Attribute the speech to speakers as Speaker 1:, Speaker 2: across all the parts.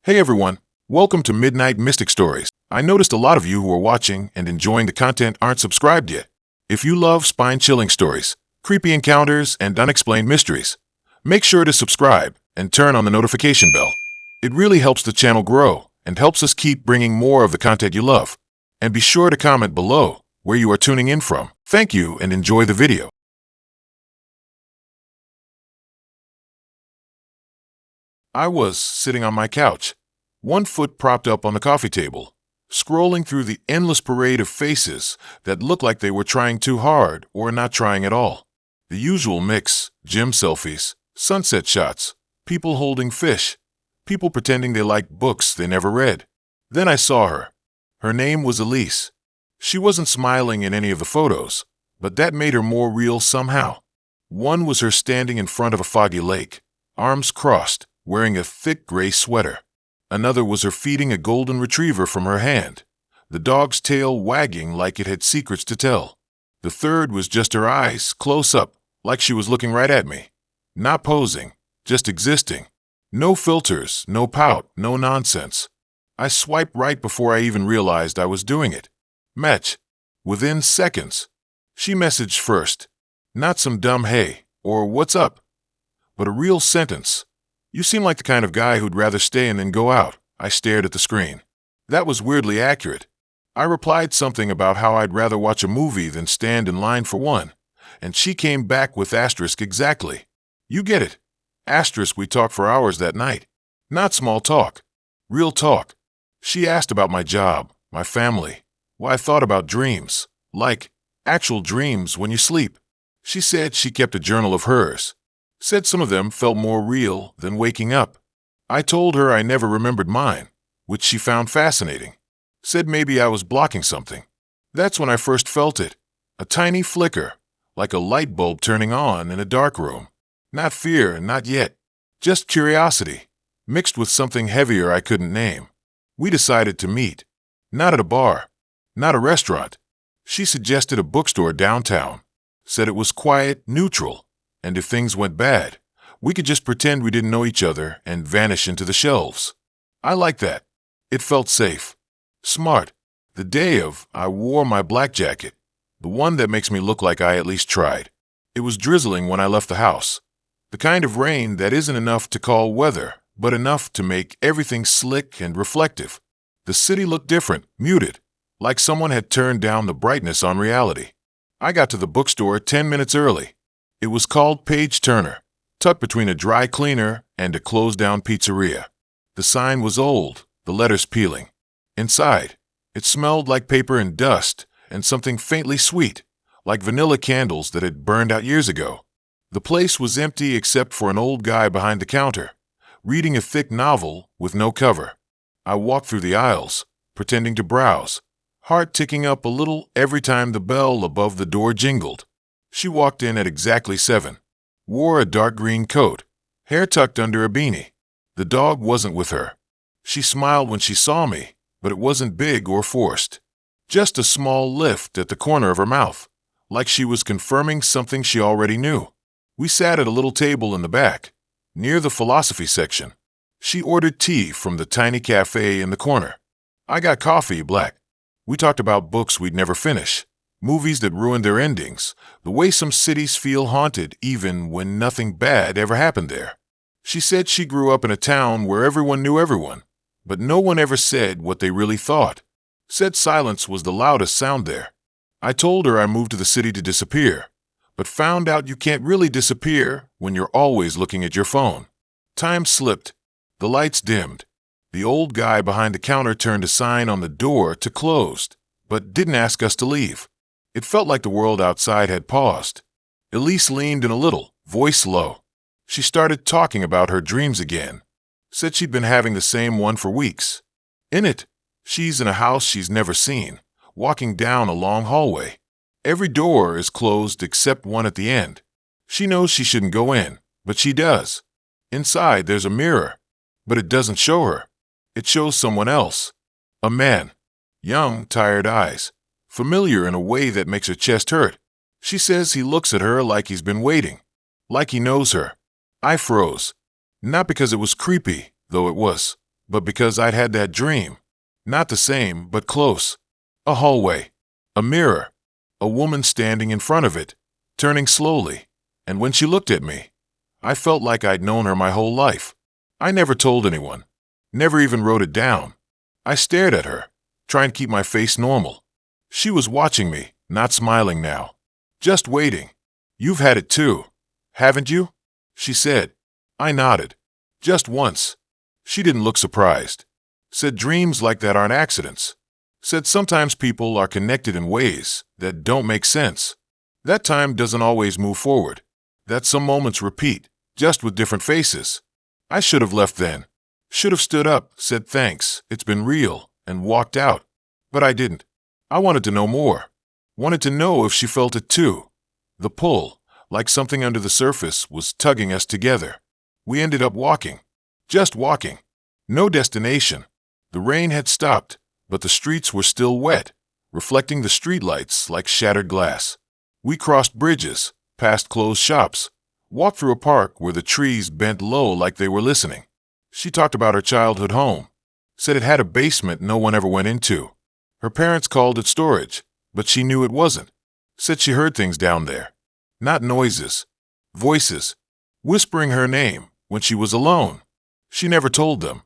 Speaker 1: Hey everyone, welcome to Midnight Mystic Stories. I noticed a lot of you who are watching and enjoying the content aren't subscribed yet. If you love spine-chilling stories, creepy encounters, and unexplained mysteries, make sure to subscribe and turn on the notification bell. It really helps the channel grow and helps us keep bringing more of the content you love. And be sure to comment below where you are tuning in from. Thank you and enjoy the video. I was sitting on my couch, one foot propped up on the coffee table, scrolling through the endless parade of faces that looked like they were trying too hard or not trying at all. The usual mix: gym selfies, sunset shots, people holding fish, people pretending they liked books they never read. Then I saw her. Her name was Elise. She wasn't smiling in any of the photos, but that made her more real somehow. One was her standing in front of a foggy lake, arms crossed, wearing a thick gray sweater. Another was her feeding a golden retriever from her hand, the dog's tail wagging like it had secrets to tell. The third was just her eyes, close up, like she was looking right at me. Not posing, just existing. No filters, no pout, no nonsense. I swiped right before I even realized I was doing it. Match. Within seconds. She messaged first. Not some dumb hey, or what's up, but a real sentence. You seem like the kind of guy who'd rather stay in than go out. I stared at the screen. That was weirdly accurate. I replied something about how I'd rather watch a movie than stand in line for one, and she came back with asterisk exactly. You get it. Asterisk, we talked for hours that night. Not small talk. Real talk. She asked about my job, my family, why I thought about dreams, like actual dreams when you sleep. She said she kept a journal of hers. Said some of them felt more real than waking up. I told her I never remembered mine, which she found fascinating. Said maybe I was blocking something. That's when I first felt it. A tiny flicker, like a light bulb turning on in a dark room. Not fear, not yet. Just curiosity, mixed with something heavier I couldn't name. We decided to meet. Not at a bar. Not a restaurant. She suggested a bookstore downtown. Said it was quiet, neutral. And if things went bad, we could just pretend we didn't know each other and vanish into the shelves. I liked that. It felt safe. Smart. The day of, I wore my black jacket, the one that makes me look like I at least tried. It was drizzling when I left the house. The kind of rain that isn't enough to call weather, but enough to make everything slick and reflective. The city looked different, muted, like someone had turned down the brightness on reality. I got to the bookstore 10 minutes early. It was called Page Turner, tucked between a dry cleaner and a closed-down pizzeria. The sign was old, the letters peeling. Inside, it smelled like paper and dust and something faintly sweet, like vanilla candles that had burned out years ago. The place was empty except for an old guy behind the counter, reading a thick novel with no cover. I walked through the aisles, pretending to browse, heart ticking up a little every time the bell above the door jingled. She walked in at exactly 7, wore a dark green coat, hair tucked under a beanie. The dog wasn't with her. She smiled when she saw me, but it wasn't big or forced. Just a small lift at the corner of her mouth, like she was confirming something she already knew. We sat at a little table in the back, near the philosophy section. She ordered tea from the tiny cafe in the corner. I got coffee, black. We talked about books we'd never finish. Movies that ruined their endings, the way some cities feel haunted even when nothing bad ever happened there. She said she grew up in a town where everyone knew everyone, but no one ever said what they really thought. Said silence was the loudest sound there. I told her I moved to the city to disappear, but found out you can't really disappear when you're always looking at your phone. Time slipped. The lights dimmed. The old guy behind the counter turned a sign on the door to closed, but didn't ask us to leave. It felt like the world outside had paused. Elise leaned in a little, voice low. She started talking about her dreams again. Said she'd been having the same one for weeks. In it, she's in a house she's never seen, walking down a long hallway. Every door is closed except one at the end. She knows she shouldn't go in, but she does. Inside, there's a mirror, but it doesn't show her. It shows someone else. A man. Young, tired eyes. Familiar in a way that makes her chest hurt. She says he looks at her like he's been waiting, like he knows her. I froze. Not because it was creepy, though it was, but because I'd had that dream. Not the same, but close. A hallway. A mirror. A woman standing in front of it, turning slowly. And when she looked at me, I felt like I'd known her my whole life. I never told anyone. Never even wrote it down. I stared at her, trying to keep my face normal. She was watching me, not smiling now. Just waiting. You've had it too, haven't you? She said. I nodded. Just once. She didn't look surprised. Said dreams like that aren't accidents. Said sometimes people are connected in ways that don't make sense. That time doesn't always move forward. That some moments repeat, just with different faces. I should have left then. Should have stood up, said thanks, it's been real, and walked out. But I didn't. I wanted to know more. Wanted to know if she felt it too. The pull, like something under the surface, was tugging us together. We ended up walking. Just walking. No destination. The rain had stopped, but the streets were still wet, reflecting the streetlights like shattered glass. We crossed bridges, past closed shops, walked through a park where the trees bent low like they were listening. She talked about her childhood home. Said it had a basement no one ever went into. Her parents called it storage, but she knew it wasn't. Said she heard things down there. Not noises. Voices. Whispering her name when she was alone. She never told them.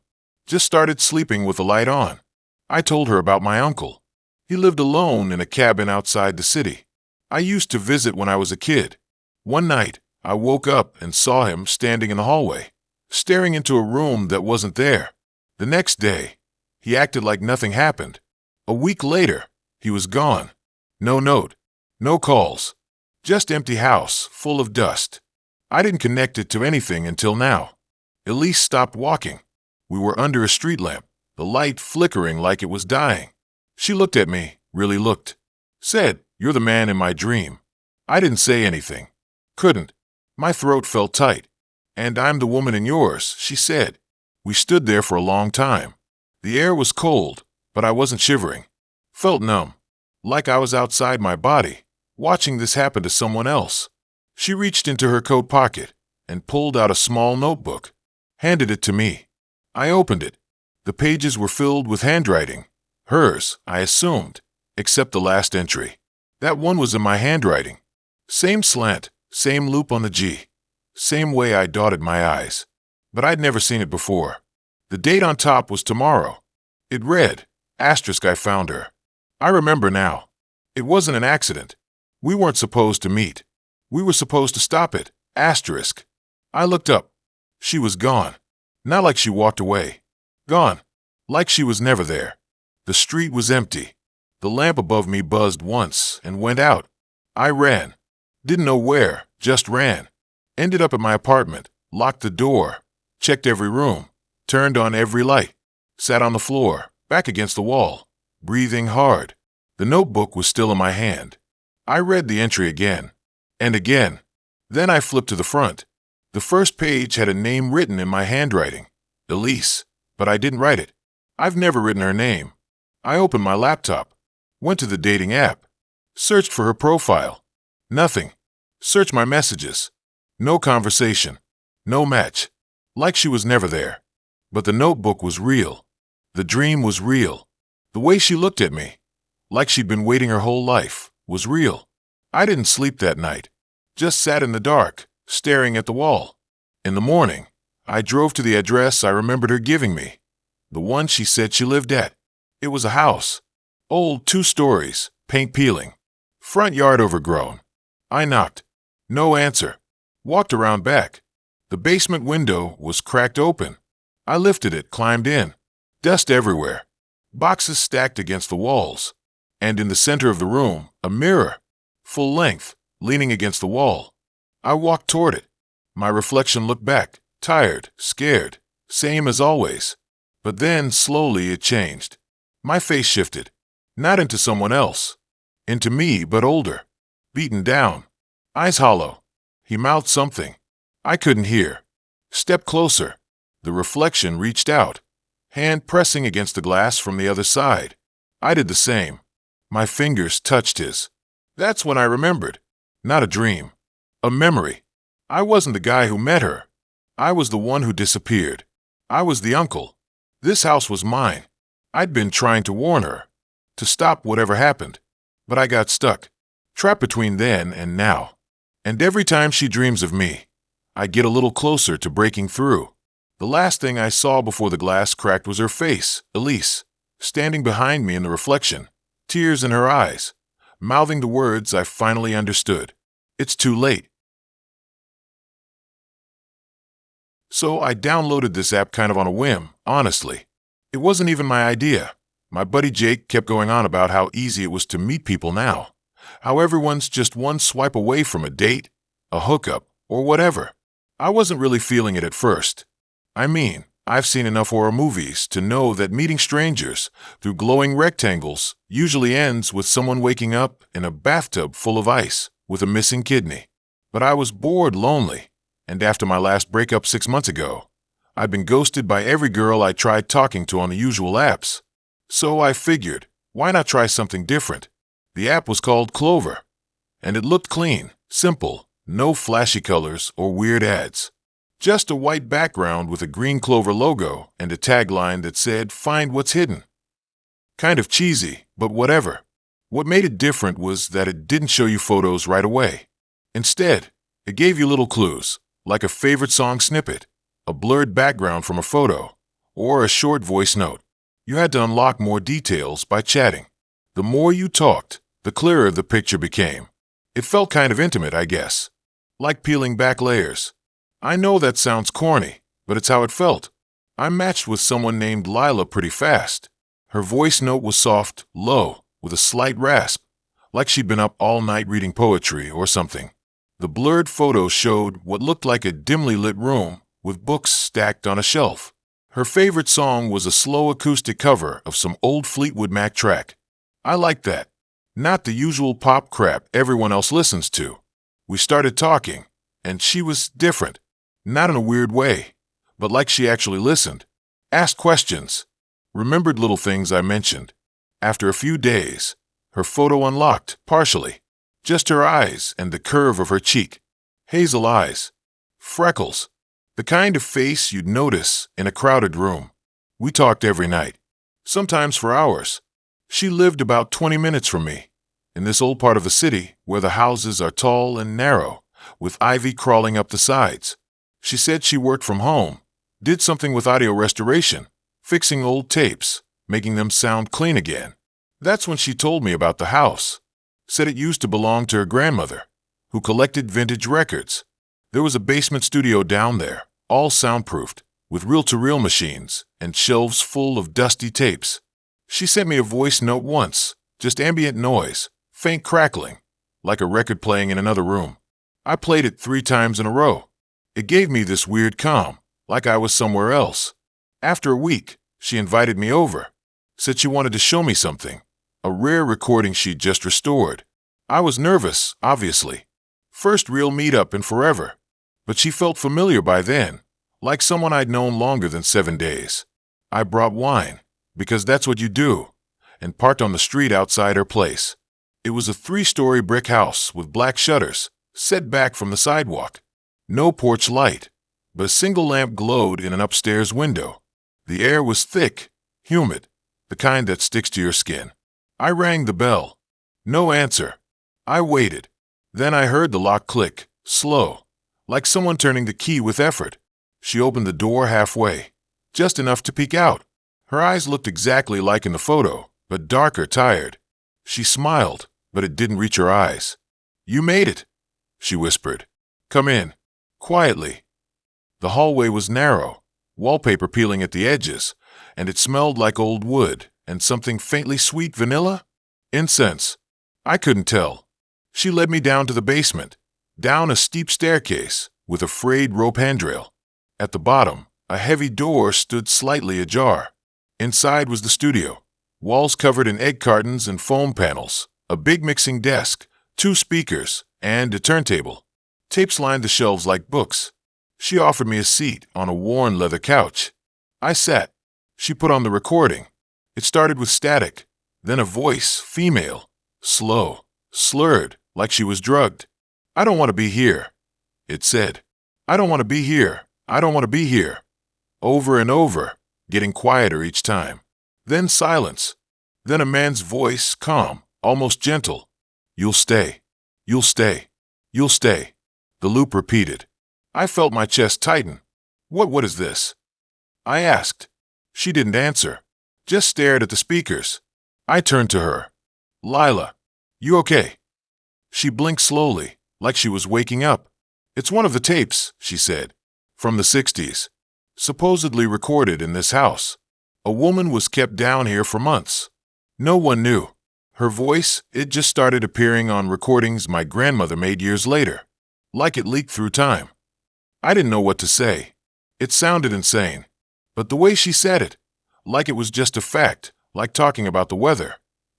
Speaker 1: Just started sleeping with the light on. I told her about my uncle. He lived alone in a cabin outside the city. I used to visit when I was a kid. One night, I woke up and saw him standing in the hallway, staring into a room that wasn't there. The next day, he acted like nothing happened. A week later, he was gone. No note. No calls. Just empty house, full of dust. I didn't connect it to anything until now. Elise stopped walking. We were under a street lamp, the light flickering like it was dying. She looked at me, really looked. Said, "You're the man in my dream." I didn't say anything. Couldn't. My throat felt tight. "And I'm the woman in yours," she said. We stood there for a long time. The air was cold, but I wasn't shivering. Felt numb. Like I was outside my body, watching this happen to someone else. She reached into her coat pocket and pulled out a small notebook. Handed it to me. I opened it. The pages were filled with handwriting. Hers, I assumed, except the last entry. That one was in my handwriting. Same slant, same loop on the G. Same way I dotted my I's. But I'd never seen it before. The date on top was tomorrow. It read, asterisk I found her. I remember now. It wasn't an accident. We weren't supposed to meet. We were supposed to stop it, asterisk. I looked up. She was gone. Not like she walked away. Gone. Like she was never there. The street was empty. The lamp above me buzzed once and went out. I ran. Didn't know where, just ran. Ended up at my apartment, locked the door, checked every room, turned on every light, sat on the floor, back against the wall, breathing hard. The notebook was still in my hand. I read the entry again. And again. Then I flipped to the front. The first page had a name written in my handwriting. Elise. But I didn't write it. I've never written her name. I opened my laptop. Went to the dating app. Searched for her profile. Nothing. Searched my messages. No conversation. No match. Like she was never there. But the notebook was real. The dream was real. The way she looked at me, like she'd been waiting her whole life, was real. I didn't sleep that night. Just sat in the dark, staring at the wall. In the morning, I drove to the address I remembered her giving me. The one she said she lived at. It was a house. Old 2 stories, paint peeling. Front yard overgrown. I knocked. No answer. Walked around back. The basement window was cracked open. I lifted it, climbed in. Dust everywhere. Boxes stacked against the walls. And in the center of the room, a mirror. Full length, leaning against the wall. I walked toward it. My reflection looked back, tired, scared, same as always. But then, slowly, it changed. My face shifted. Not into someone else. Into me, but older. Beaten down. Eyes hollow. He mouthed something. I couldn't hear. Stepped closer. The reflection reached out. Hand pressing against the glass from the other side. I did the same. My fingers touched his. That's when I remembered. Not a dream. A memory. I wasn't the guy who met her. I was the one who disappeared. I was the uncle. This house was mine. I'd been trying to warn her, to stop whatever happened, but I got stuck, trapped between then and now. And every time she dreams of me, I get a little closer to breaking through. The last thing I saw before the glass cracked was her face, Elise, standing behind me in the reflection, tears in her eyes, mouthing the words I finally understood. It's too late. So I downloaded this app kind of on a whim, honestly. It wasn't even my idea. My buddy Jake kept going on about how easy it was to meet people now, how everyone's just one swipe away from a date, a hookup, or whatever. I wasn't really feeling it at first. I mean, I've seen enough horror movies to know that meeting strangers through glowing rectangles usually ends with someone waking up in a bathtub full of ice with a missing kidney. But I was bored lonely, and after my last breakup 6 months ago, I'd been ghosted by every girl I tried talking to on the usual apps. So I figured, why not try something different? The app was called Clover, and it looked clean, simple, no flashy colors or weird ads. Just a white background with a green Clover logo and a tagline that said, "Find what's hidden." Kind of cheesy, but whatever. What made it different was that it didn't show you photos right away. Instead, it gave you little clues, like a favorite song snippet, a blurred background from a photo, or a short voice note. You had to unlock more details by chatting. The more you talked, the clearer the picture became. It felt kind of intimate, I guess, like peeling back layers. I know that sounds corny, but it's how it felt. I matched with someone named Lila pretty fast. Her voice note was soft, low, with a slight rasp, like she'd been up all night reading poetry or something. The blurred photo showed what looked like a dimly lit room with books stacked on a shelf. Her favorite song was a slow acoustic cover of some old Fleetwood Mac track. I liked that. Not the usual pop crap everyone else listens to. We started talking, and she was different. Not in a weird way, but like she actually listened, asked questions, remembered little things I mentioned. After a few days, her photo unlocked, partially. Just her eyes and the curve of her cheek. Hazel eyes. Freckles. The kind of face you'd notice in a crowded room. We talked every night, sometimes for hours. She lived about 20 minutes from me, in this old part of the city where the houses are tall and narrow, with ivy crawling up the sides. She said she worked from home, did something with audio restoration, fixing old tapes, making them sound clean again. That's when she told me about the house. Said it used to belong to her grandmother, who collected vintage records. There was a basement studio down there, all soundproofed, with reel-to-reel machines and shelves full of dusty tapes. She sent me a voice note once, just ambient noise, faint crackling, like a record playing in another room. I played it 3 times in a row. It gave me this weird calm, like I was somewhere else. After a week, she invited me over. Said she wanted to show me something, a rare recording she'd just restored. I was nervous, obviously. First real meetup in forever. But she felt familiar by then, like someone I'd known longer than 7 days. I brought wine, because that's what you do, and parked on the street outside her place. It was a 3-story brick house with black shutters, set back from the sidewalk. No porch light, but a single lamp glowed in an upstairs window. The air was thick, humid, the kind that sticks to your skin. I rang the bell. No answer. I waited. Then I heard the lock click, slow, like someone turning the key with effort. She opened the door halfway, just enough to peek out. Her eyes looked exactly like in the photo, but darker, tired. She smiled, but it didn't reach her eyes. "You made it," she whispered. "Come in." Quietly. The hallway was narrow, wallpaper peeling at the edges, and it smelled like old wood and something faintly sweet, vanilla? Incense. I couldn't tell. She led me down to the basement, down a steep staircase with a frayed rope handrail. At the bottom, a heavy door stood slightly ajar. Inside was the studio, walls covered in egg cartons and foam panels, a big mixing desk, 2 speakers, and a turntable. Tapes lined the shelves like books. She offered me a seat on a worn leather couch. I sat. She put on the recording. It started with static, then a voice, female, slow, slurred, like she was drugged. "I don't want to be here," it said. "I don't want to be here. I don't want to be here." Over and over, getting quieter each time. Then silence. Then a man's voice, calm, almost gentle. You'll stay. You'll stay. You'll stay. The loop repeated. I felt my chest tighten. What is this? I asked. She didn't answer, just stared at the speakers. I turned to her. Lila, you okay? She blinked slowly, like she was waking up. It's one of the tapes, she said. From the 60s. Supposedly recorded in this house. A woman was kept down here for months. No one knew. Her voice, it just started appearing on recordings my grandmother made years later. Like it leaked through time. I didn't know what to say. It sounded insane. But the way she said it, like it was just a fact, like talking about the weather,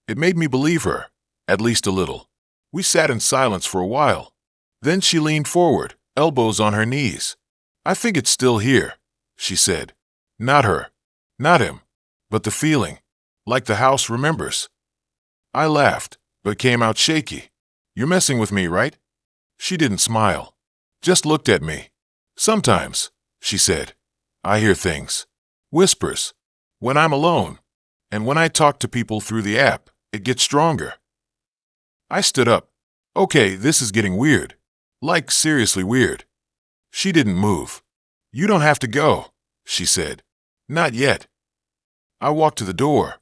Speaker 1: it made me believe her, at least a little. We sat in silence for a while. Then she leaned forward, elbows on her knees. I think it's still here, she said. Not her. Not him. But the feeling. Like the house remembers. I laughed, but came out shaky. You're messing with me, right? She didn't smile. Just looked at me. Sometimes, she said, I hear things. Whispers. When I'm alone. And when I talk to people through the app, it gets stronger. I stood up. Okay, this is getting weird. Like seriously weird. She didn't move. You don't have to go, she said. Not yet. I walked to the door.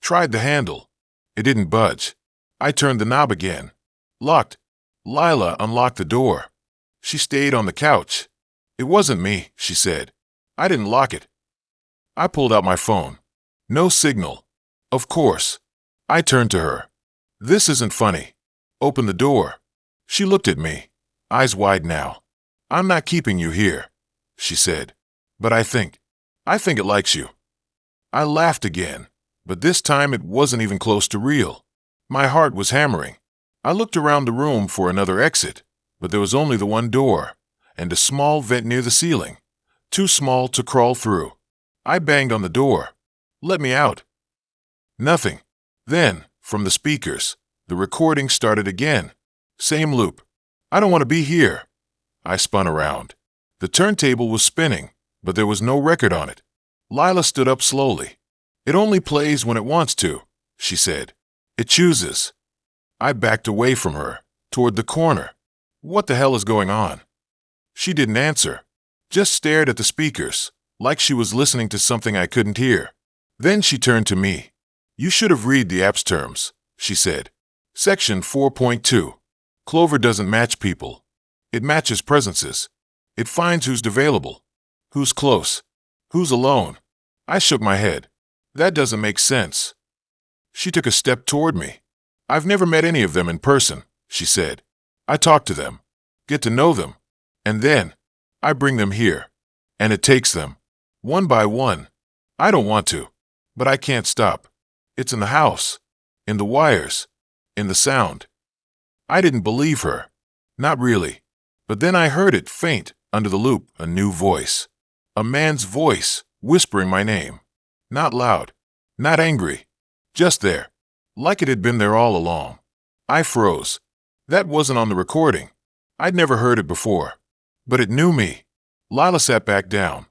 Speaker 1: Tried the handle. It didn't budge. I turned the knob again. Locked. Lila unlocked the door. She stayed on the couch. It wasn't me, she said. I didn't lock it. I pulled out my phone. No signal. Of course. I turned to her. This isn't funny. Open the door. She looked at me, eyes wide now. I'm not keeping you here, she said. But I think it likes you. I laughed again, but this time it wasn't even close to real. My heart was hammering. I looked around the room for another exit, but there was only the one door, and a small vent near the ceiling, too small to crawl through. I banged on the door. Let me out. Nothing. Then, from the speakers, the recording started again. Same loop. I don't want to be here. I spun around. The turntable was spinning, but there was no record on it. Lila stood up slowly. It only plays when it wants to, she said. It chooses. I backed away from her, toward the corner. What the hell is going on? She didn't answer, just stared at the speakers, like she was listening to something I couldn't hear. Then she turned to me. You should have read the app's terms, she said. Section 4.2. Clover doesn't match people. It matches presences. It finds who's available, who's close, who's alone. I shook my head. That doesn't make sense. She took a step toward me. I've never met any of them in person, she said. I talk to them, get to know them, and then I bring them here. And it takes them, one by one. I don't want to, but I can't stop. It's in the house, in the wires, in the sound. I didn't believe her. Not really. But then I heard it faint under the loop, a new voice. A man's voice, whispering my name. Not loud, not angry, just there, like it had been there all along. I froze. That wasn't on the recording. I'd never heard it before. But it knew me. Lila sat back down.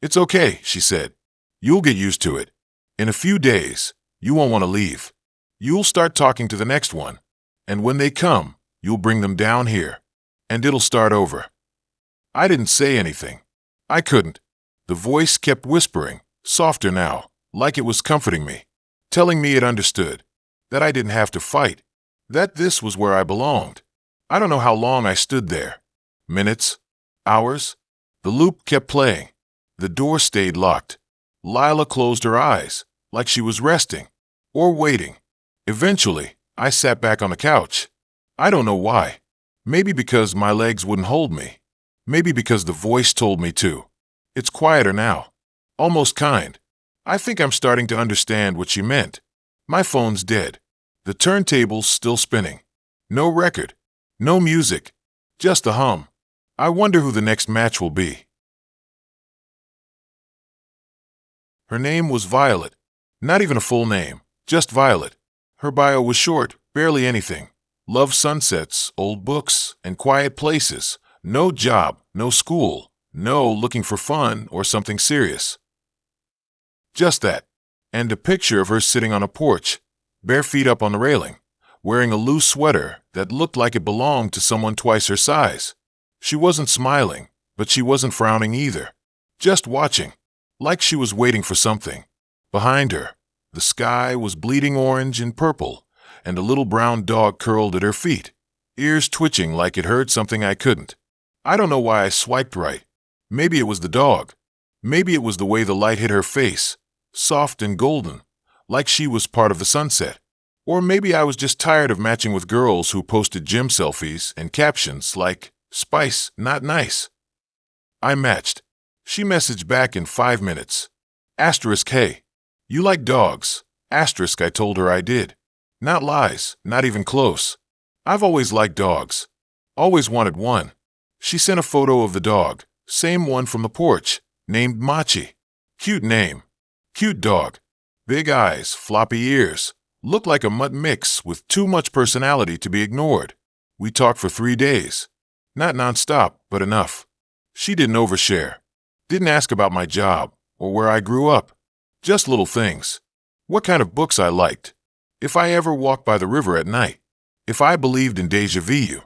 Speaker 1: It's okay, she said. You'll get used to it. In a few days, you won't want to leave. You'll start talking to the next one. And when they come, you'll bring them down here. And it'll start over. I didn't say anything. I couldn't. The voice kept whispering, softer now, like it was comforting me, telling me it understood, that I didn't have to fight, that this was where I belonged. I don't know how long I stood there. Minutes? Hours? The loop kept playing. The door stayed locked. Lila closed her eyes, like she was resting, or waiting. Eventually, I sat back on the couch. I don't know why. Maybe because my legs wouldn't hold me. Maybe because the voice told me to. It's quieter now. Almost kind. I think I'm starting to understand what she meant. My phone's dead. The turntable's still spinning. No record. No music. Just a hum. I wonder who the next match will be. Her name was Violet. Not even a full name. Just Violet. Her bio was short, barely anything. Love sunsets, old books, and quiet places. No job, no school, no looking for fun or something serious. Just that. And a picture of her sitting on a porch, bare feet up on the railing, wearing a loose sweater that looked like it belonged to someone twice her size. She wasn't smiling, but she wasn't frowning either. Just watching, like she was waiting for something. Behind her, the sky was bleeding orange and purple, and a little brown dog curled at her feet, ears twitching like it heard something I couldn't. I don't know why I swiped right. Maybe it was the dog. Maybe it was the way the light hit her face, soft and golden, like she was part of the sunset. Or maybe I was just tired of matching with girls who posted gym selfies and captions like, "Spice, not nice." I matched. She messaged back in 5 minutes. Asterisk, hey, you like dogs? Asterisk, I told her I did. Not lies, not even close. I've always liked dogs. Always wanted one. She sent a photo of the dog, same one from the porch, named Machi. Cute name. Cute dog. Big eyes, floppy ears. Looked like a mutt mix with too much personality to be ignored. We talked for 3 days. Not nonstop, but enough. She didn't overshare. Didn't ask about my job or where I grew up. Just little things. What kind of books I liked. If I ever walked by the river at night. If I believed in déjà vu.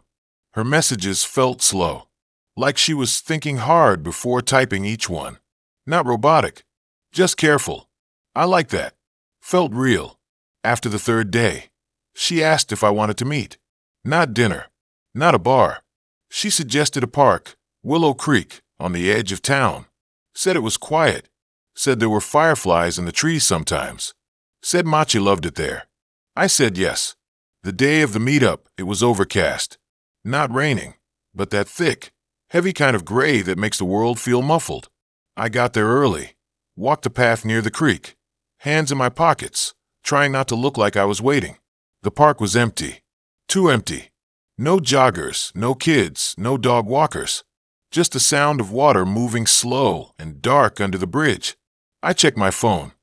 Speaker 1: Her messages felt slow. Like she was thinking hard before typing each one. Not robotic. Just careful. I like that. Felt real. After the 3rd day, she asked if I wanted to meet. Not dinner. Not a bar. She suggested a park, Willow Creek, on the edge of town. Said it was quiet. Said there were fireflies in the trees sometimes. Said Machi loved it there. I said yes. The day of the meetup, it was overcast. Not raining, but that thick, heavy kind of gray that makes the world feel muffled. I got there early. Walked the path near the creek. Hands in my pockets, trying not to look like I was waiting. The park was empty. Too empty. No joggers, no kids, no dog walkers. Just the sound of water moving slow and dark under the bridge. I checked my phone.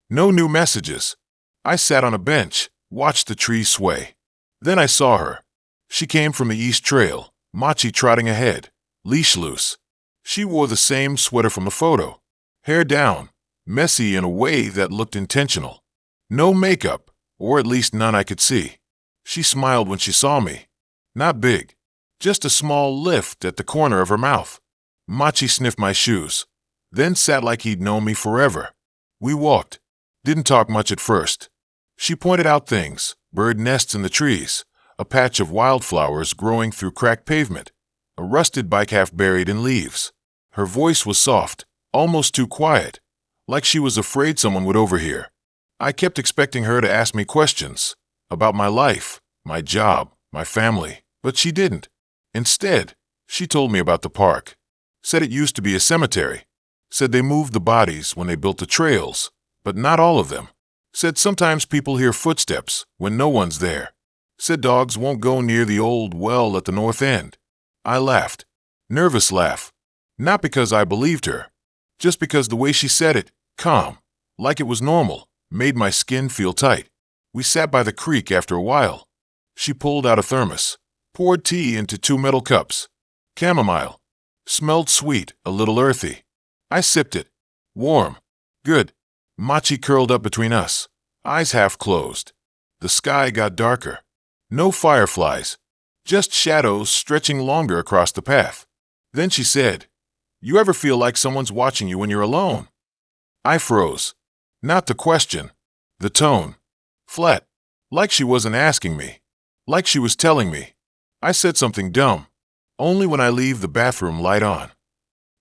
Speaker 1: No new messages. I sat on a bench, watched the trees sway. Then I saw her. She came from the East Trail, Machi trotting ahead, leash loose. She wore the same sweater from the photo. Hair down, messy in a way that looked intentional. No makeup, or at least none I could see. She smiled when she saw me. Not big. Just a small lift at the corner of her mouth. Machi sniffed my shoes, then sat like he'd known me forever. We walked. Didn't talk much at first. She pointed out things, bird nests in the trees, a patch of wildflowers growing through cracked pavement, a rusted bike half buried in leaves. Her voice was soft, almost too quiet, like she was afraid someone would overhear. I kept expecting her to ask me questions about my life, my job, my family, but she didn't. Instead, she told me about the park. Said it used to be a cemetery. Said they moved the bodies when they built the trails, but not all of them. Said sometimes people hear footsteps when no one's there. Said dogs won't go near the old well at the north end. I laughed. Nervous laugh. Not because I believed her. Just because the way she said it, calm, like it was normal, made my skin feel tight. We sat by the creek after a while. She pulled out a thermos, poured tea into 2 metal cups. Chamomile. Smelled sweet, a little earthy. I sipped it. Warm. Good. Machi curled up between us, eyes half closed. The sky got darker. No fireflies. Just shadows stretching longer across the path. Then she said, "You ever feel like someone's watching you when you're alone?" I froze. Not the question. The tone. Flat. Like she wasn't asking me. Like she was telling me. I said something dumb. Only when I leave the bathroom light on.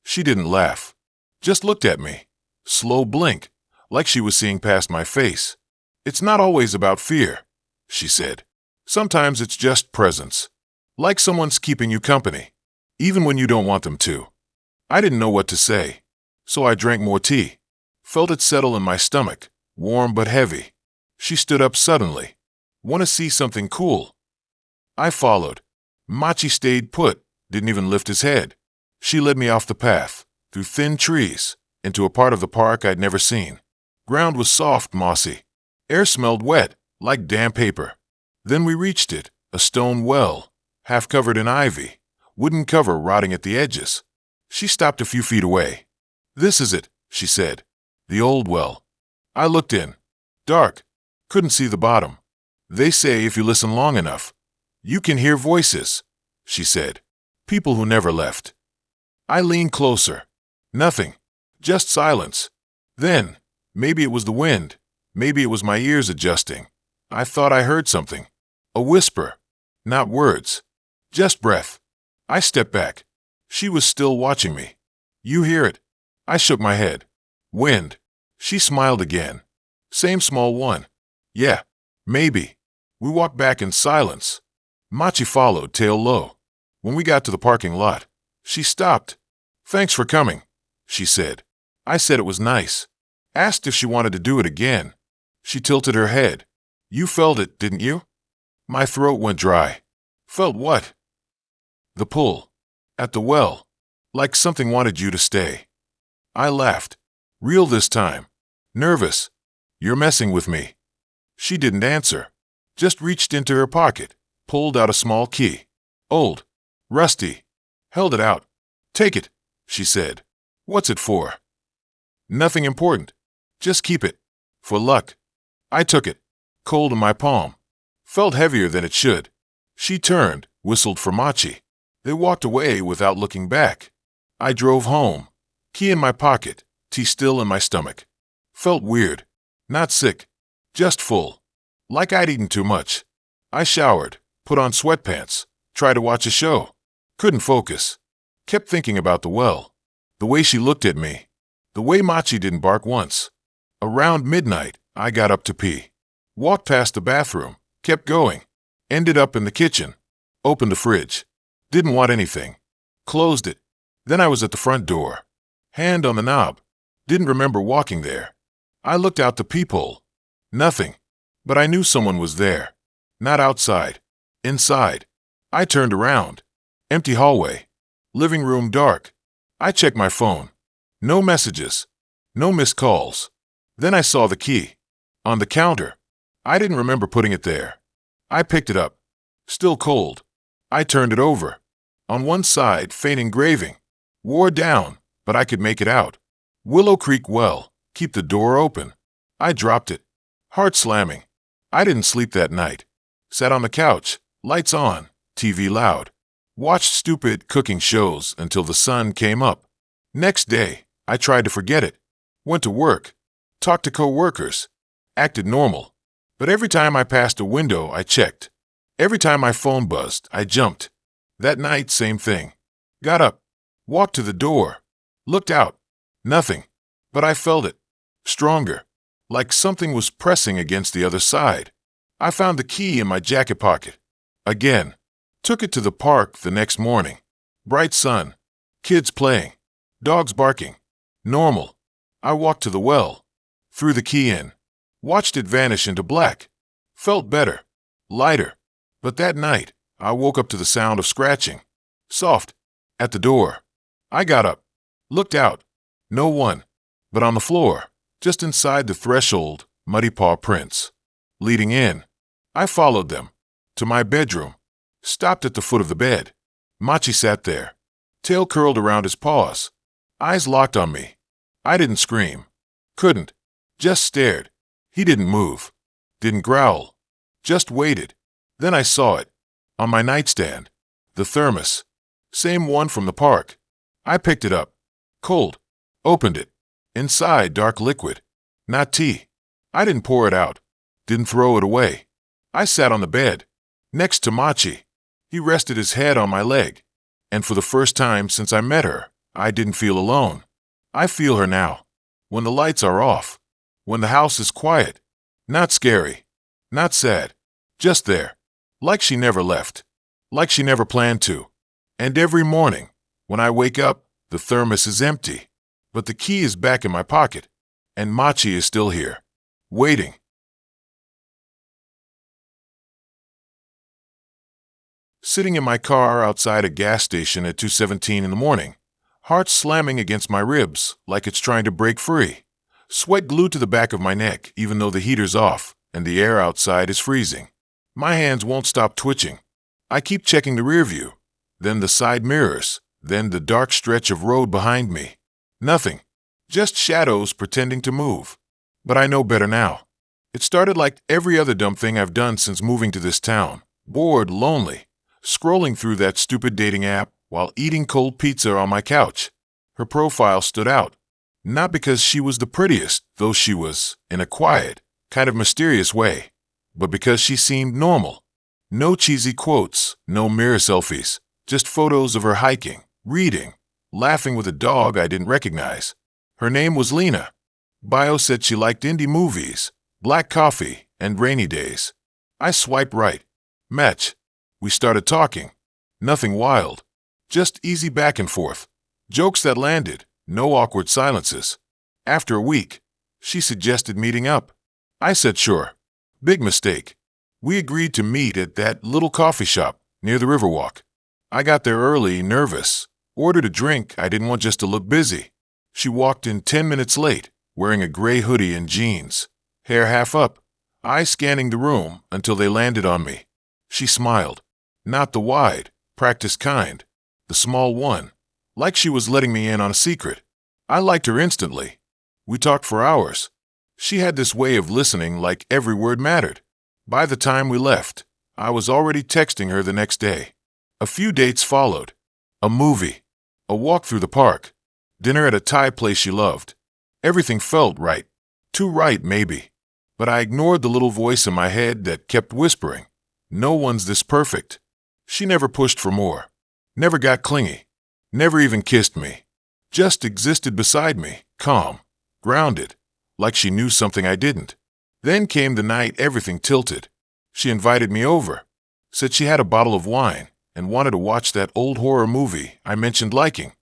Speaker 1: She didn't laugh. Just looked at me. Slow blink. Like she was seeing past my face. "It's not always about fear," she said. "Sometimes it's just presence. Like someone's keeping you company, even when you don't want them to." I didn't know what to say, so I drank more tea. Felt it settle in my stomach, warm but heavy. She stood up suddenly. "Want to see something cool?" I followed. Machi stayed put, didn't even lift his head. She led me off the path, through thin trees, into a part of the park I'd never seen. Ground was soft, mossy. Air smelled wet, like damp paper. Then we reached it, a stone well, half covered in ivy, wooden cover rotting at the edges. She stopped a few feet away. "This is it," she said. "The old well." I looked in. Dark. Couldn't see the bottom. They say if you listen long enough, you can hear voices, she said. People who never left. I leaned closer. Nothing. Just silence. Then, maybe it was the wind. Maybe it was my ears adjusting. I thought I heard something. A whisper. Not words. Just breath. I stepped back. She was still watching me. You hear it? I shook my head. Wind. She smiled again. Same small one. Yeah. Maybe. We walked back in silence. Machi followed, tail low. When we got to the parking lot, she stopped. Thanks for coming, she said. I said it was nice. Asked if she wanted to do it again. She tilted her head. You felt it, didn't you? My throat went dry. Felt what? The pull. At the well. Like something wanted you to stay. I laughed. Real this time. Nervous. You're messing with me. She didn't answer. Just reached into her pocket. Pulled out a small key. Old. Rusty. Held it out. Take it, she said. What's it for? Nothing important. Just keep it. For luck. I took it. Cold in my palm. Felt heavier than it should. She turned, whistled for Machi. They walked away without looking back. I drove home. Key in my pocket, tea still in my stomach. Felt weird. Not sick. Just full. Like I'd eaten too much. I showered, put on sweatpants, tried to watch a show. Couldn't focus. Kept thinking about the well. The way she looked at me. The way Machi didn't bark once. Around midnight, I got up to pee. Walked past the bathroom, kept going. Ended up in the kitchen. Opened the fridge. Didn't want anything. Closed it. Then I was at the front door. Hand on the knob. Didn't remember walking there. I looked out the peephole. Nothing. But I knew someone was there. Not outside. Inside. I turned around. Empty hallway. Living room dark. I checked my phone. No messages. No missed calls. Then I saw the key. On the counter. I didn't remember putting it there. I picked it up. Still cold. I turned it over. On one side, faint engraving. Wore down, but I could make it out. Willow Creek Well. Keep the door open. I dropped it. Heart slamming. I didn't sleep that night. Sat on the couch, lights on, TV loud. Watched stupid cooking shows until the sun came up. Next day, I tried to forget it. Went to work. Talked to co-workers. Acted normal. But every time I passed a window, I checked. Every time my phone buzzed, I jumped. That night, same thing. Got up. Walked to the door. Looked out. Nothing. But I felt it. Stronger. Like something was pressing against the other side. I found the key in my jacket pocket. Again. Took it to the park the next morning. Bright sun. Kids playing. Dogs barking. Normal. I walked to the well. Threw the key in. Watched it vanish into black. Felt better. Lighter. But that night, I woke up to the sound of scratching. Soft. At the door. I got up. Looked out. No one. But on the floor, just inside the threshold, muddy paw prints. Leading in. I followed them. To my bedroom. Stopped at the foot of the bed. Machi sat there. Tail curled around his paws. Eyes locked on me. I didn't scream. Couldn't. Just stared. He didn't move. Didn't growl. Just waited. Then I saw it. On my nightstand. The thermos. Same one from the park. I picked it up. Cold. Opened it. Inside, dark liquid. Not tea. I didn't pour it out. Didn't throw it away. I sat on the bed. Next to Machi. He rested his head on my leg. And for the first time since I met her, I didn't feel alone. I feel her now. When the lights are off. When the house is quiet. Not scary. Not sad. Just there. Like she never left. Like she never planned to. And every morning, when I wake up, the thermos is empty. But the key is back in my pocket. And Machi is still here. Waiting. Sitting in my car outside a gas station at 2:17 in the morning. Heart slamming against my ribs like it's trying to break free. Sweat glued to the back of my neck even though the heater's off and the air outside is freezing. My hands won't stop twitching. I keep checking the rear view, then the side mirrors, then the dark stretch of road behind me. Nothing. Just shadows pretending to move. But I know better now. It started like every other dumb thing I've done since moving to this town. Bored, lonely, scrolling through that stupid dating app while eating cold pizza on my couch. Her profile stood out. Not because she was the prettiest, though she was, in a quiet, kind of mysterious way, but because she seemed normal. No cheesy quotes, no mirror selfies, just photos of her hiking, reading, laughing with a dog I didn't recognize. Her name was Lena. Bio said she liked indie movies, black coffee, and rainy days. I swiped right. Match. We started talking. Nothing wild. Just easy back and forth. Jokes that landed. No awkward silences. After a week, she suggested meeting up. I said sure. Big mistake. We agreed to meet at that little coffee shop near the Riverwalk. I got there early, nervous. Ordered a drink. I didn't want just to look busy. She walked in 10 minutes late, wearing a gray hoodie and jeans, hair half up, eyes scanning the room until they landed on me. She smiled. Not the wide, practiced kind, the small one, like she was letting me in on a secret. I liked her instantly. We talked for hours. She had this way of listening like every word mattered. By the time we left, I was already texting her the next day. A few dates followed. A movie. A walk through the park. Dinner at a Thai place she loved. Everything felt right. Too right, maybe. But I ignored the little voice in my head that kept whispering, "No one's this perfect." She never pushed for more. Never got clingy. Never even kissed me. Just existed beside me, calm, grounded, like she knew something I didn't. Then came the night everything tilted. She invited me over. Said she had a bottle of wine and wanted to watch that old horror movie I mentioned liking.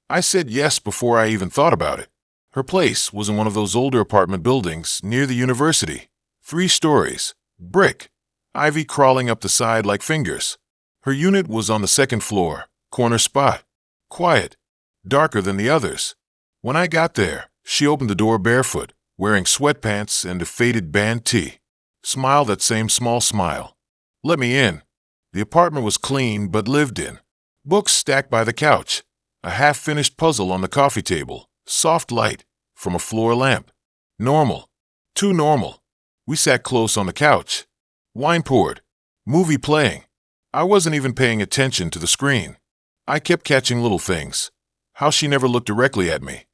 Speaker 1: I said yes before I even thought about it. Her place was in one of those older apartment buildings near the university. 3 stories, brick, ivy crawling up the side like fingers. Her unit was on the 2nd floor, corner spot. Quiet, darker than the others. When I got there, she opened the door barefoot, wearing sweatpants and a faded band tee. Smiled that same small smile. Let me in. The apartment was clean but lived in. Books stacked by the couch. A half-finished puzzle on the coffee table. Soft light from a floor lamp. Normal. Too normal. We sat close on the couch. Wine poured. Movie playing. I wasn't even paying attention to the screen. I kept catching little things. How she never looked directly at me.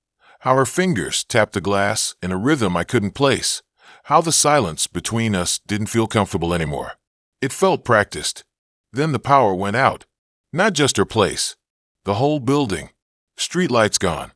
Speaker 1: How her fingers tapped the glass in a rhythm I couldn't place. How the silence between us didn't feel comfortable anymore. It felt practiced. Then the power went out. Not just her place. The whole building. Streetlights gone.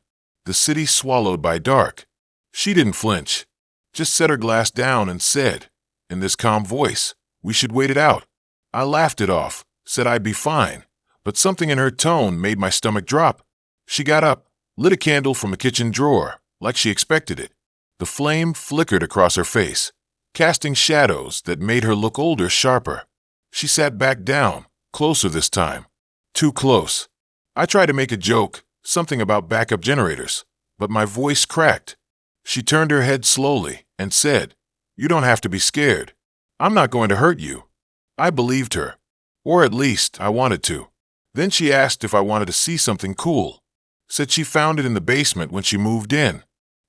Speaker 1: The city swallowed by dark. She didn't flinch. Just set her glass down and said, in this calm voice, we should wait it out. I laughed it off, said I'd be fine, but something in her tone made my stomach drop. She got up, lit a candle from a kitchen drawer, like she expected it. The flame flickered across her face, casting shadows that made her look older, sharper. She sat back down, closer this time. Too close. I tried to make a joke, something about backup generators, but my voice cracked. She turned her head slowly and said, "You don't have to be scared. I'm not going to hurt you." I believed her, or at least I wanted to. Then she asked if I wanted to see something cool. Said she found it in the basement when she moved in.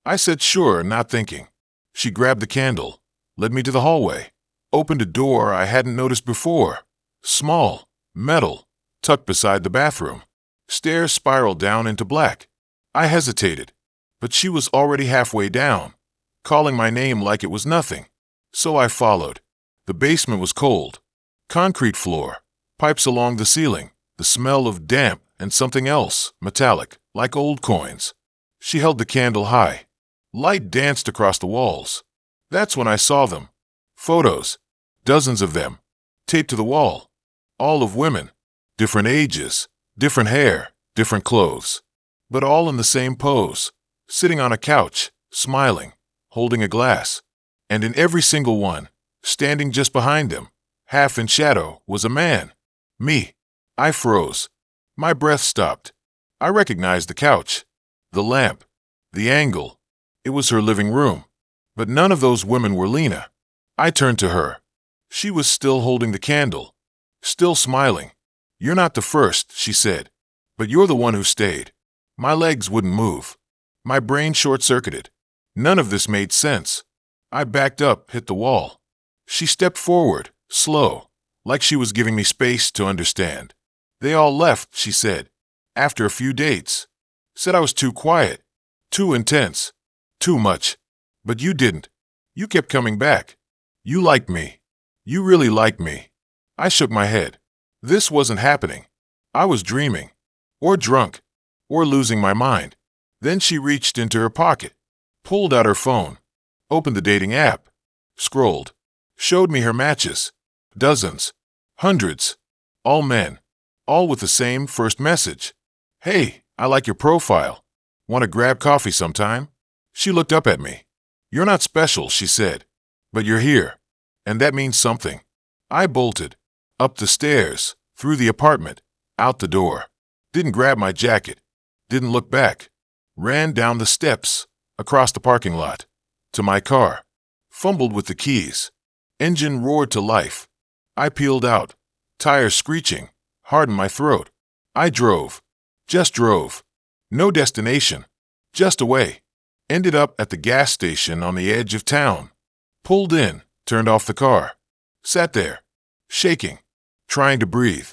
Speaker 1: I said sure, not thinking. She grabbed the candle, led me to the hallway, opened a door I hadn't noticed before. Small, metal, tucked beside the bathroom. Stairs spiraled down into black. I hesitated, but she was already halfway down, calling my name like it was nothing. So I followed. The basement was cold. Concrete floor, pipes along the ceiling, the smell of damp and something else, metallic, like old coins. She held the candle high. Light danced across the walls. That's when I saw them. Photos. Dozens of them. Taped to the wall. All of women. Different ages. Different hair. Different clothes. But all in the same pose. Sitting on a couch. Smiling. Holding a glass. And in every single one, standing just behind them, half in shadow, was a man. Me. I froze. My breath stopped. I recognized the couch. The lamp. The angle. It was her living room. But none of those women were Lena. I turned to her. She was still holding the candle. Still smiling. "You're not the first," she said. "But you're the one who stayed." My legs wouldn't move. My brain short-circuited. None of this made sense. I backed up, hit the wall. She stepped forward, slow, like she was giving me space to understand. They all left, she said, after a few dates. Said I was too quiet, too intense, too much. But you didn't. You kept coming back. You liked me. You really liked me. I shook my head. This wasn't happening. I was dreaming, or drunk, or losing my mind. Then she reached into her pocket, pulled out her phone, opened the dating app, scrolled, showed me her matches. Dozens, hundreds, all men, all with the same first message. Hey, I like your profile. Want to grab coffee sometime? She looked up at me. You're not special, she said, but you're here, and that means something. I bolted, up the stairs, through the apartment, out the door. Didn't grab my jacket, didn't look back. Ran down the steps, across the parking lot, to my car. Fumbled with the keys. Engine roared to life. I peeled out, tires screeching, hard in my throat. I drove, just drove. No destination, just away. Ended up at the gas station on the edge of town. Pulled in, turned off the car. Sat there, shaking, trying to breathe.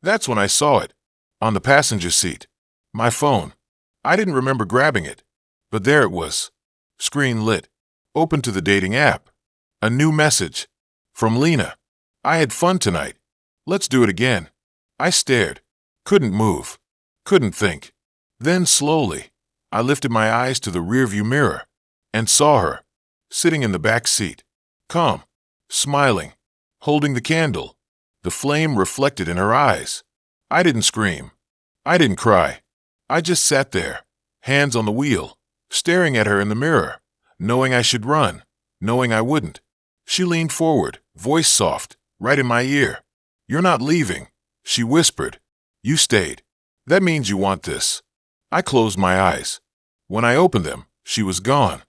Speaker 1: That's when I saw it, on the passenger seat. My phone. I didn't remember grabbing it, but there it was. Screen lit. Open to the dating app. A new message. From Lena. I had fun tonight. Let's do it again. I stared. Couldn't move. Couldn't think. Then slowly, I lifted my eyes to the rearview mirror and saw her, sitting in the back seat, calm, smiling, holding the candle, the flame reflected in her eyes. I didn't scream. I didn't cry. I just sat there, hands on the wheel, staring at her in the mirror, knowing I should run, knowing I wouldn't. She leaned forward, voice soft, right in my ear. You're not leaving, she whispered. You stayed. That means you want this. I closed my eyes. When I opened them, she was gone.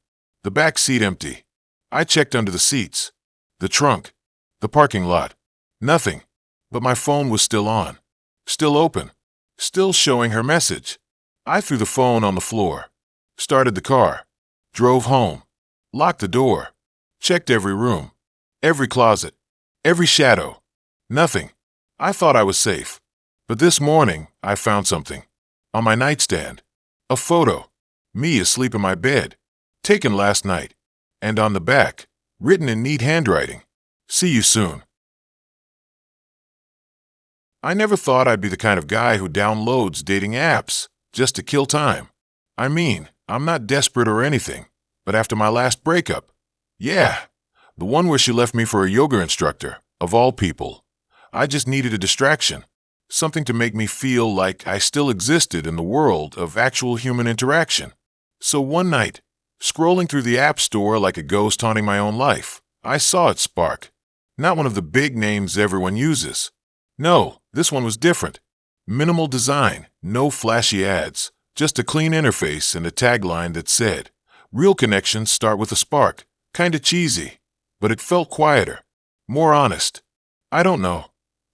Speaker 1: The back seat empty. I checked under the seats, the trunk, the parking lot. Nothing. But my phone was still on, still open, still showing her message. I threw the phone on the floor, started the car, drove home, locked the door, checked every room, every closet, every shadow. Nothing. I thought I was safe. But this morning, I found something. On my nightstand. A photo. Me asleep in my bed. Taken last night. And on the back, written in neat handwriting. See you soon. I never thought I'd be the kind of guy who downloads dating apps just to kill time. I mean, I'm not desperate or anything, but after my last breakup, yeah, the one where she left me for a yoga instructor, of all people, I just needed a distraction, something to make me feel like I still existed in the world of actual human interaction. So one night, scrolling through the app store like a ghost haunting my own life, I saw it spark. Not one of the big names everyone uses. No, this one was different. Minimal design, no flashy ads, just a clean interface and a tagline that said, "Real connections start with a spark." Kinda cheesy, but it felt quieter, more honest. I don't know.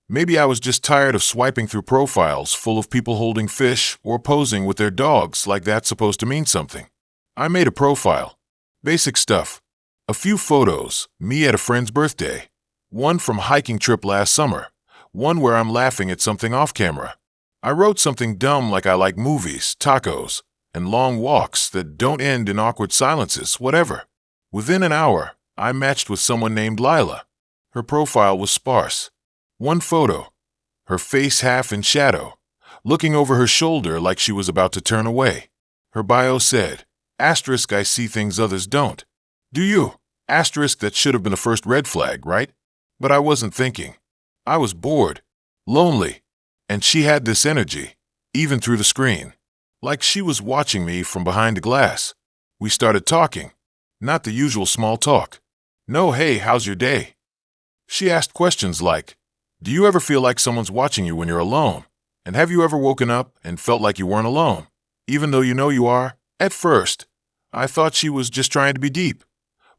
Speaker 1: Maybe I was just tired of swiping through profiles full of people holding fish or posing with their dogs like that's supposed to mean something. I made a profile. Basic stuff. A few photos, me at a friend's birthday. One from hiking trip last summer. One where I'm laughing at something off camera. I wrote something dumb like I like movies, tacos, and long walks that don't end in awkward silences, whatever. Within an hour, I matched with someone named Lila. Her profile was sparse. One photo, her face half in shadow, looking over her shoulder like she was about to turn away. Her bio said, asterisk, I see things others don't. Do you? Asterisk, that should have been the first red flag, right? But I wasn't thinking. I was bored, lonely, and she had this energy, even through the screen, like she was watching me from behind a glass. We started talking, not the usual small talk. No, hey, how's your day? She asked questions like, do you ever feel like someone's watching you when you're alone? And have you ever woken up and felt like you weren't alone, even though you know you are? At first, I thought she was just trying to be deep.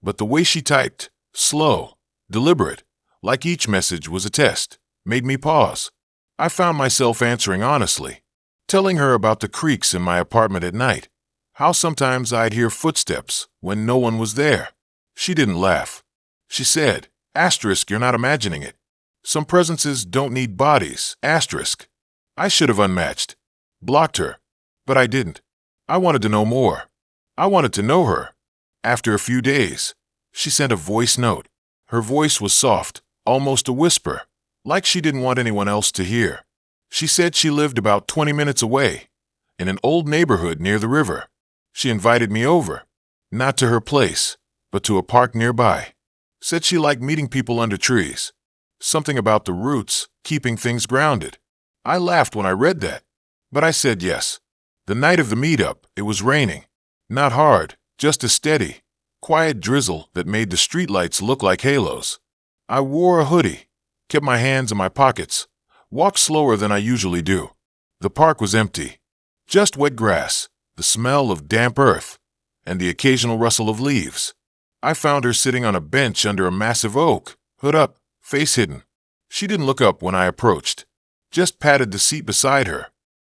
Speaker 1: But the way she typed, slow, deliberate, like each message was a test, made me pause. I found myself answering honestly, telling her about the creaks in my apartment at night, how sometimes I'd hear footsteps when no one was there, She didn't laugh. She said, asterisk, you're not imagining it. Some presences don't need bodies, asterisk. I should have unmatched. Blocked her. But I didn't. I wanted to know more. I wanted to know her. After a few days, she sent a voice note. Her voice was soft, almost a whisper, like she didn't want anyone else to hear. She said she lived about 20 minutes away, in an old neighborhood near the river. She invited me over, not to her place, but to a park nearby. Said she liked meeting people under trees. Something about the roots, keeping things grounded. I laughed when I read that, but I said yes. The night of the meetup, it was raining. Not hard, just a steady, quiet drizzle that made the streetlights look like halos. I wore a hoodie, kept my hands in my pockets, walked slower than I usually do. The park was empty. Just wet grass, the smell of damp earth, and the occasional rustle of leaves. I found her sitting on a bench under a massive oak, hood up, face hidden. She didn't look up when I approached, just patted the seat beside her.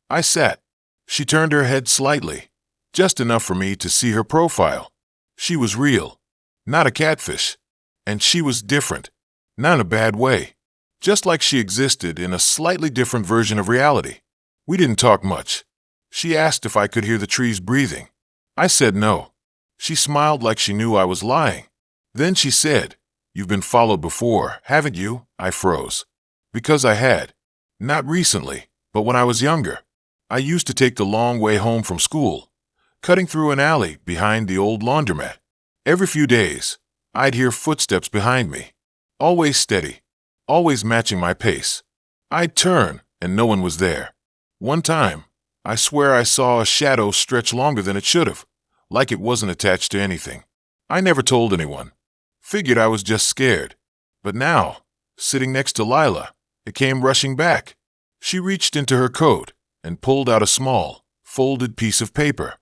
Speaker 1: I sat. She turned her head slightly, just enough for me to see her profile. She was real, not a catfish. And she was different, not in a bad way, just like she existed in a slightly different version of reality. We didn't talk much. She asked if I could hear the trees breathing. I said no. She smiled like she knew I was lying. Then she said, "You've been followed before, haven't you?" I froze. Because I had. Not recently, but when I was younger. I used to take the long way home from school, cutting through an alley behind the old laundromat. Every few days, I'd hear footsteps behind me, always steady, always matching my pace. I'd turn, and no one was there. One time, I swear I saw a shadow stretch longer than it should have, like it wasn't attached to anything. I never told anyone. Figured I was just scared. But now, sitting next to Lila, it came rushing back. She reached into her coat and pulled out a small, folded piece of paper,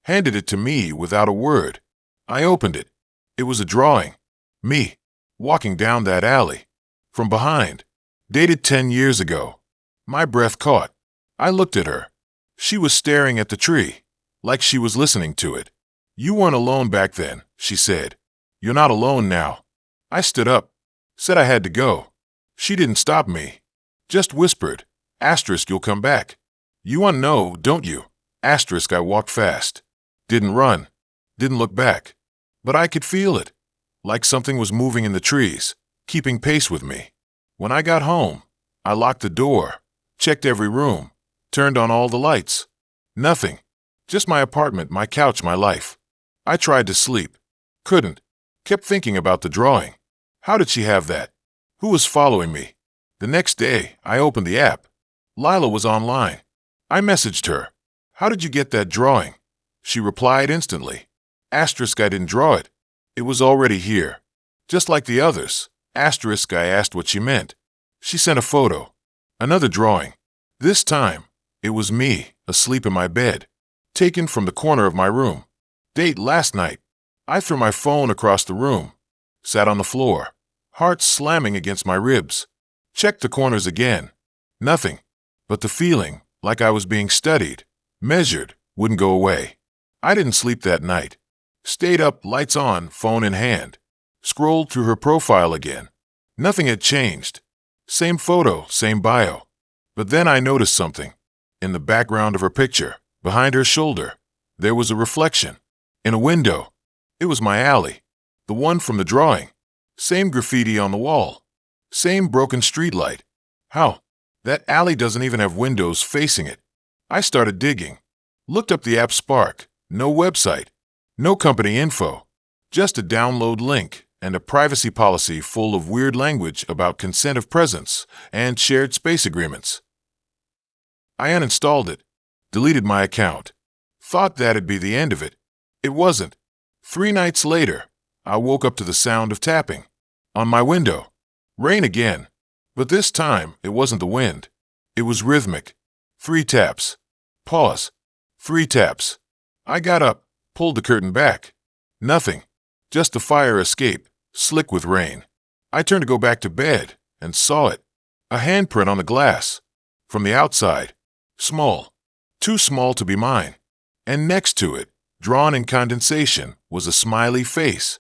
Speaker 1: handed it to me without a word. I opened it. It was a drawing. Me, walking down that alley. From behind. Dated 10 years ago. My breath caught. I looked at her. She was staring at the tree, like she was listening to it. "You weren't alone back then," she said. "You're not alone now." I stood up. Said I had to go. She didn't stop me. Just whispered, asterisk, "You'll come back." "You want to know, don't you?" Asterisk, I walked fast. Didn't run. Didn't look back. But I could feel it. Like something was moving in the trees, keeping pace with me. When I got home, I locked the door, checked every room, turned on all the lights. Nothing. Just my apartment, my couch, my life. I tried to sleep. Couldn't. Kept thinking about the drawing. How did she have that? Who was following me? The next day, I opened the app. Lila was online. I messaged her. "How did you get that drawing?" She replied instantly. Asterisk, I didn't draw it. It was already here. Just like the others. Asterisk, I asked what she meant. She sent a photo. Another drawing. This time, it was me, asleep in my bed. Taken from the corner of my room. Date last night. I threw my phone across the room. Sat on the floor. Heart slamming against my ribs. Checked the corners again. Nothing. But the feeling, like I was being studied, measured, wouldn't go away. I didn't sleep that night. Stayed up, lights on, phone in hand. Scrolled through her profile again. Nothing had changed. Same photo, same bio. But then I noticed something. In the background of her picture, behind her shoulder, there was a reflection. In a window. It was my alley. The one from the drawing. Same graffiti on the wall. Same broken streetlight. How? That alley doesn't even have windows facing it. I started digging. Looked up the app Spark. No website. No company info. Just a download link and a privacy policy full of weird language about consent of presence and shared space agreements. I uninstalled it. Deleted my account. Thought that'd be the end of it. It wasn't. 3 nights later, I woke up to the sound of tapping. On my window. Rain again. But this time, it wasn't the wind. It was rhythmic. 3 taps. Pause. 3 taps. I got up, pulled the curtain back. Nothing. Just the fire escape, slick with rain. I turned to go back to bed, and saw it. A handprint on the glass. From the outside. Small. Too small to be mine. And next to it, drawn in condensation, was a smiley face.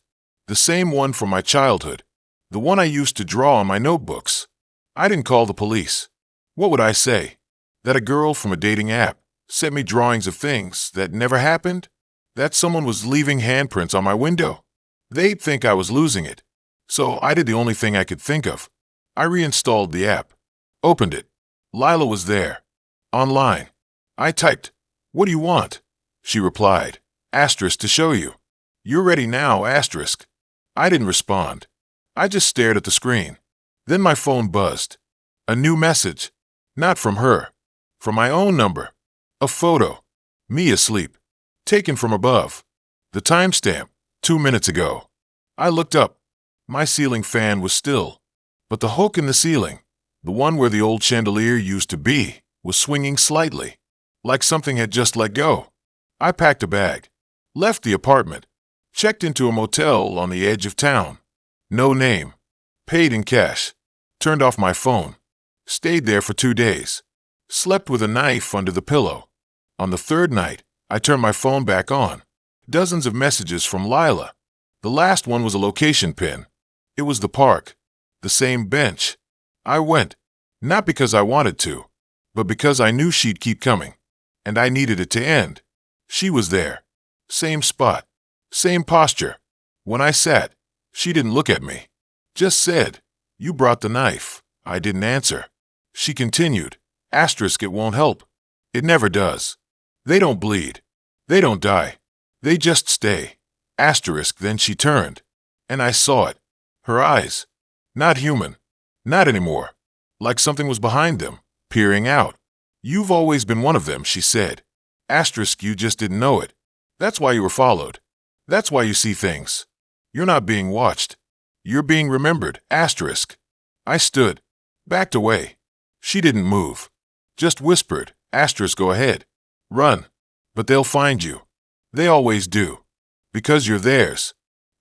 Speaker 1: The same one from my childhood. The one I used to draw on my notebooks. I didn't call the police. What would I say? That a girl from a dating app sent me drawings of things that never happened? That someone was leaving handprints on my window? They'd think I was losing it. So I did the only thing I could think of. I reinstalled the app. Opened it. Lila was there. Online. I typed, "What do you want?" She replied, "Asterisk to show you. You're ready now, asterisk." I didn't respond. I just stared at the screen. Then my phone buzzed. A new message. Not from her. From my own number. A photo. Me asleep. Taken from above. The timestamp, 2 minutes ago. I looked up. My ceiling fan was still. But the hook in the ceiling, the one where the old chandelier used to be, was swinging slightly. Like something had just let go. I packed a bag. Left the apartment. Checked into a motel on the edge of town. No name. Paid in cash. Turned off my phone. Stayed there for 2 days. Slept with a knife under the pillow. On the third night, I turned my phone back on. Dozens of messages from Lila. The last one was a location pin. It was the park. The same bench. I went. Not because I wanted to, but because I knew she'd keep coming. And I needed it to end. She was there. Same spot. Same posture. When I sat, she didn't look at me. Just said, "You brought the knife." I didn't answer. She continued, "Asterisk, it won't help. It never does. They don't bleed. They don't die. They just stay." Asterisk, then she turned. And I saw it. Her eyes. Not human. Not anymore. Like something was behind them, peering out. "You've always been one of them," she said. Asterisk, you just didn't know it. That's why you were followed. That's why you see things. You're not being watched. You're being remembered. Asterisk. I stood. Backed away. She didn't move. Just whispered, "Asterisk, go ahead. Run. But they'll find you. They always do. Because you're theirs.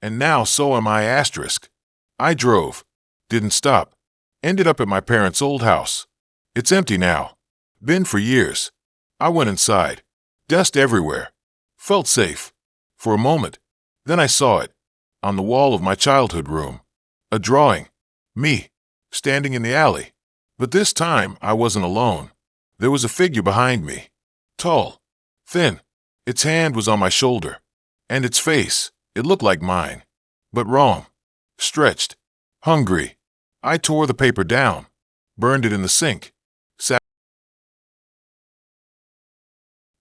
Speaker 1: And now so am I. Asterisk." I drove. Didn't stop. Ended up at my parents' old house. It's empty now. Been for years. I went inside. Dust everywhere. Felt safe. For a moment. Then I saw it. On the wall of my childhood room. A drawing. Me. Standing in the alley. But this time I wasn't alone. There was a figure behind me. Tall. Thin. Its hand was on my shoulder. And its face, it looked like mine. But wrong. Stretched. Hungry. I tore the paper down. Burned it in the sink.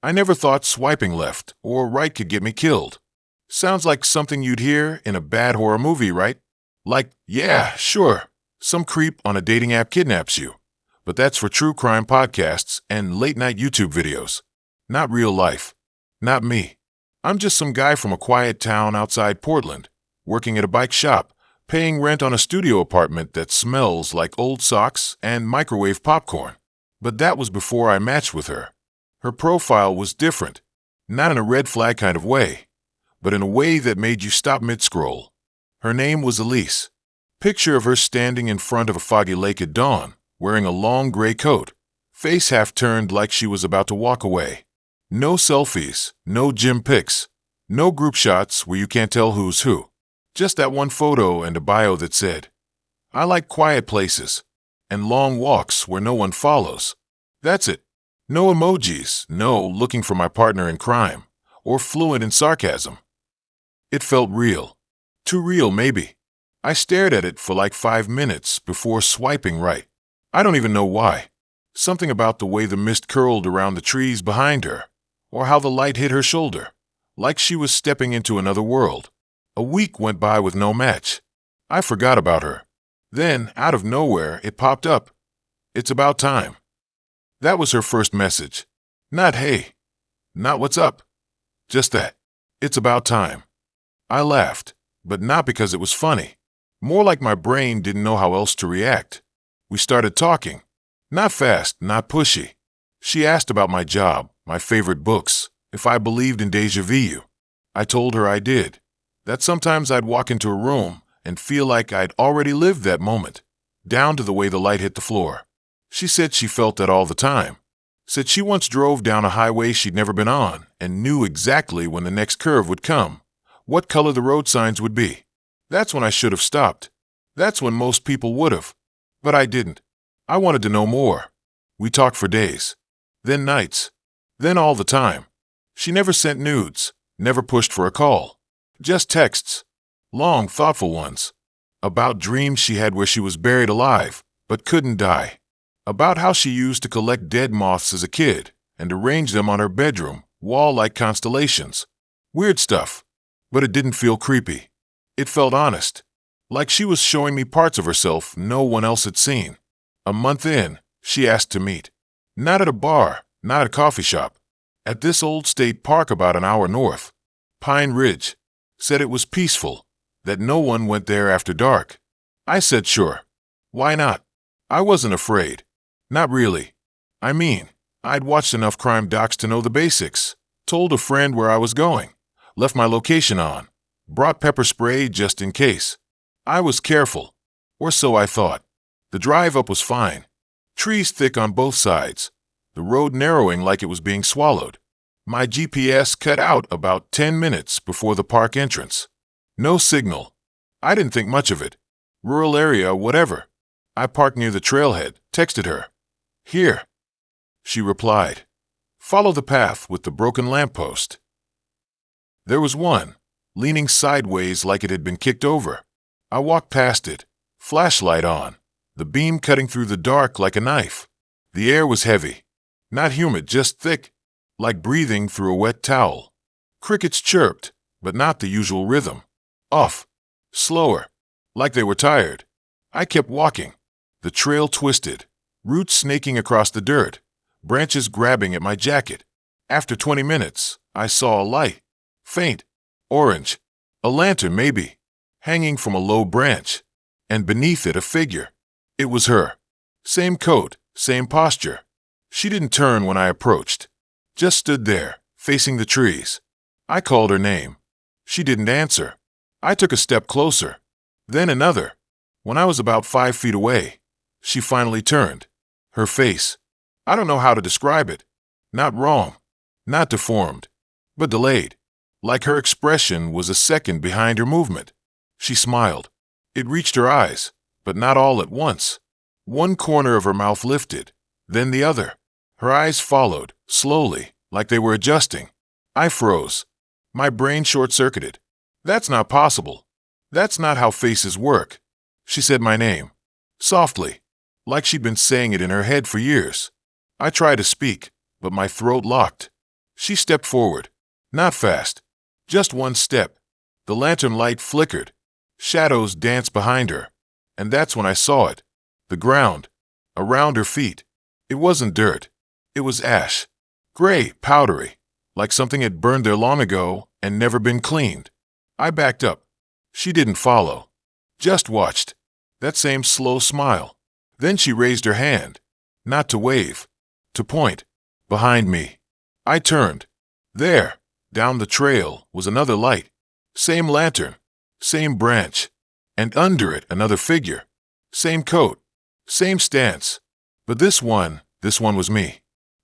Speaker 1: I never thought swiping left or right could get me killed. Sounds like something you'd hear in a bad horror movie, right? Like, yeah, sure, some creep on a dating app kidnaps you. But that's for true crime podcasts and late-night YouTube videos. Not real life. Not me. I'm just some guy from a quiet town outside Portland, working at a bike shop, paying rent on a studio apartment that smells like old socks and microwave popcorn. But that was before I matched with her. Her profile was different, not in a red flag kind of way, but in a way that made you stop mid-scroll. Her name was Elise. Picture of her standing in front of a foggy lake at dawn, wearing a long gray coat, face half turned like she was about to walk away. No selfies, no gym pics, no group shots where you can't tell who's who. Just that one photo and a bio that said, "I like quiet places and long walks where no one follows." That's it. No emojis, no looking for my partner in crime, or fluent in sarcasm. It felt real. Too real, maybe. I stared at it for like 5 minutes before swiping right. I don't even know why. Something about the way the mist curled around the trees behind her, or how the light hit her shoulder, like she was stepping into another world. A week went by with no match. I forgot about her. Then, out of nowhere, it popped up. "It's about time." That was her first message. Not hey. Not what's up. Just that. "It's about time." I laughed, but not because it was funny. More like my brain didn't know how else to react. We started talking. Not fast, not pushy. She asked about my job, my favorite books, if I believed in déjà vu. I told her I did. That sometimes I'd walk into a room and feel like I'd already lived that moment, down to the way the light hit the floor. She said she felt that all the time. Said she once drove down a highway she'd never been on and knew exactly when the next curve would come, what color the road signs would be. That's when I should have stopped. That's when most people would have. But I didn't. I wanted to know more. We talked for days. Then nights. Then all the time. She never sent nudes, never pushed for a call. Just texts. Long, thoughtful ones. About dreams she had where she was buried alive, but couldn't die. About how she used to collect dead moths as a kid and arrange them on her bedroom wall like constellations. Weird stuff. But it didn't feel creepy. It felt honest. Like she was showing me parts of herself no one else had seen. A month in, she asked to meet. Not at a bar, not at a coffee shop. At this old state park about an hour north. Pine Ridge. Said it was peaceful. That no one went there after dark. I said sure. Why not? I wasn't afraid. Not really. I mean, I'd watched enough crime docs to know the basics. Told a friend where I was going. Left my location on. Brought pepper spray just in case. I was careful. Or so I thought. The drive up was fine. Trees thick on both sides. The road narrowing like it was being swallowed. My GPS cut out about 10 minutes before the park entrance. No signal. I didn't think much of it. Rural area, whatever. I parked near the trailhead, texted her. Here. She replied. Follow the path with the broken lamppost. There was one, leaning sideways like it had been kicked over. I walked past it, flashlight on, the beam cutting through the dark like a knife. The air was heavy. Not humid, just thick, like breathing through a wet towel. Crickets chirped, but not the usual rhythm. Off. Slower. Like they were tired. I kept walking. The trail twisted. Roots snaking across the dirt. Branches grabbing at my jacket. After 20 minutes, I saw a light. Faint. Orange. A lantern, maybe. Hanging from a low branch. And beneath it a figure. It was her. Same coat, same posture. She didn't turn when I approached. Just stood there, facing the trees. I called her name. She didn't answer. I took a step closer. Then another. When I was about 5 feet away, she finally turned. Her face. I don't know how to describe it. Not wrong. Not deformed. But delayed. Like her expression was a second behind her movement. She smiled. It reached her eyes, but not all at once. One corner of her mouth lifted, then the other. Her eyes followed, slowly, like they were adjusting. I froze. My brain short-circuited. That's not possible. That's not how faces work. She said my name. Softly, like she'd been saying it in her head for years. I tried to speak, but my throat locked. She stepped forward. Not fast. Just one step. The lantern light flickered. Shadows danced behind her. And that's when I saw it. The ground. Around her feet. It wasn't dirt. It was ash. Gray, powdery. Like something had burned there long ago and never been cleaned. I backed up. She didn't follow. Just watched. That same slow smile. Then she raised her hand. Not to wave. To point. Behind me. I turned. There, down the trail, was another light. Same lantern. Same branch. And under it another figure. Same coat. Same stance. But this one was me.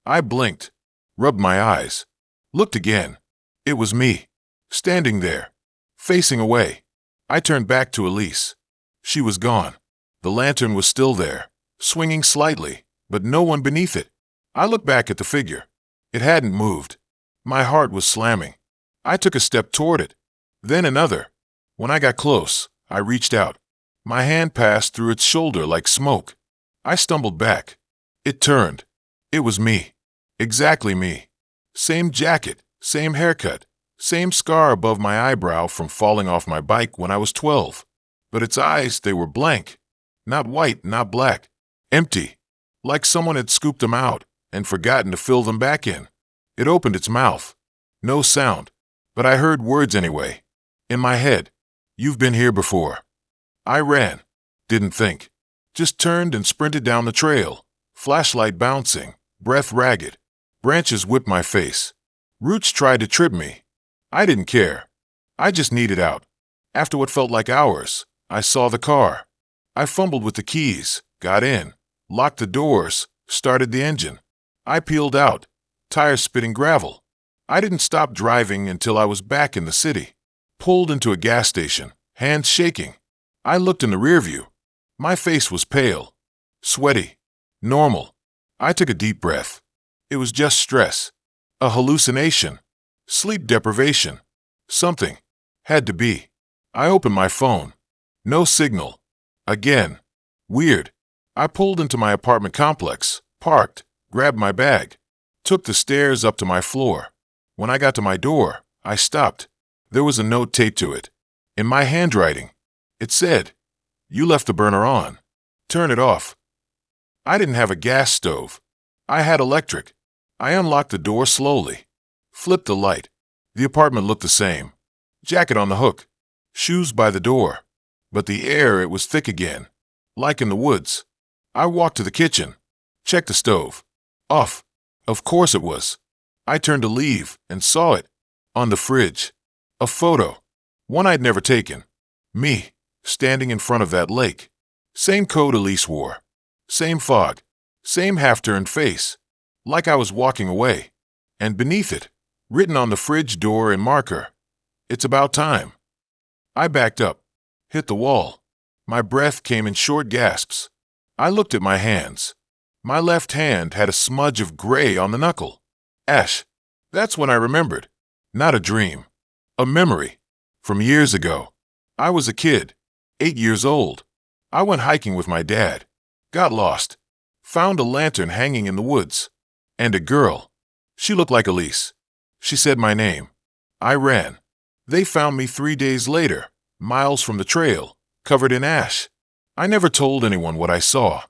Speaker 1: I blinked. Rubbed my eyes. Looked again. It was me. Standing there. Facing away. I turned back to Elise. She was gone. The lantern was still there, swinging slightly, but no one beneath it. I looked back at the figure. It hadn't moved. My heart was slamming. I took a step toward it. Then another. When I got close, I reached out. My hand passed through its shoulder like smoke. I stumbled back. It turned. It was me. Exactly me. Same jacket, same haircut. Same scar above my eyebrow from falling off my bike when I was 12. But its eyes, they were blank. Not white, not black. Empty. Like someone had scooped them out and forgotten to fill them back in. It opened its mouth. No sound. But I heard words anyway. In my head. You've been here before. I ran. Didn't think. Just turned and sprinted down the trail. Flashlight bouncing. Breath ragged. Branches whipped my face. Roots tried to trip me. I didn't care. I just needed out. After what felt like hours, I saw the car. I fumbled with the keys, got in, locked the doors, started the engine. I peeled out, tires spitting gravel. I didn't stop driving until I was back in the city. Pulled into a gas station, hands shaking. I looked in the rearview. My face was pale, sweaty, normal. I took a deep breath. It was just stress, a hallucination, sleep deprivation. Something had to be. I opened my phone. No signal. Again. Weird. I pulled into my apartment complex, parked, grabbed my bag, took the stairs up to my floor. When I got to my door, I stopped. There was a note taped to it. In my handwriting, it said, "You left the burner on. Turn it off." I didn't have a gas stove. I had electric. I unlocked the door slowly, flipped the light. The apartment looked the same. Jacket on the hook, shoes by the door. But the air, it was thick again, like in the woods. I walked to the kitchen, checked the stove. Off. Of course it was. I turned to leave and saw it. On the fridge. A photo. One I'd never taken. Me, standing in front of that lake. Same coat Elise wore. Same fog. Same half-turned face. Like I was walking away. And beneath it, written on the fridge door in marker, "It's about time." I backed up, hit the wall. My breath came in short gasps. I looked at my hands. My left hand had a smudge of gray on the knuckle. Ash. That's when I remembered. Not a dream. A memory. From years ago. I was a kid. 8 years old. I went hiking with my dad. Got lost. Found a lantern hanging in the woods. And a girl. She looked like Elise. She said my name. I ran. They found me 3 days later, miles from the trail, covered in ash. I never told anyone what I saw.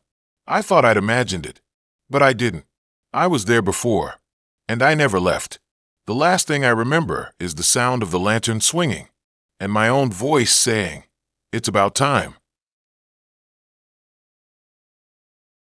Speaker 1: I thought I'd imagined it. But I didn't. I was there before. And I never left. The last thing I remember is the sound of the lantern swinging, and my own voice saying, "It's about time."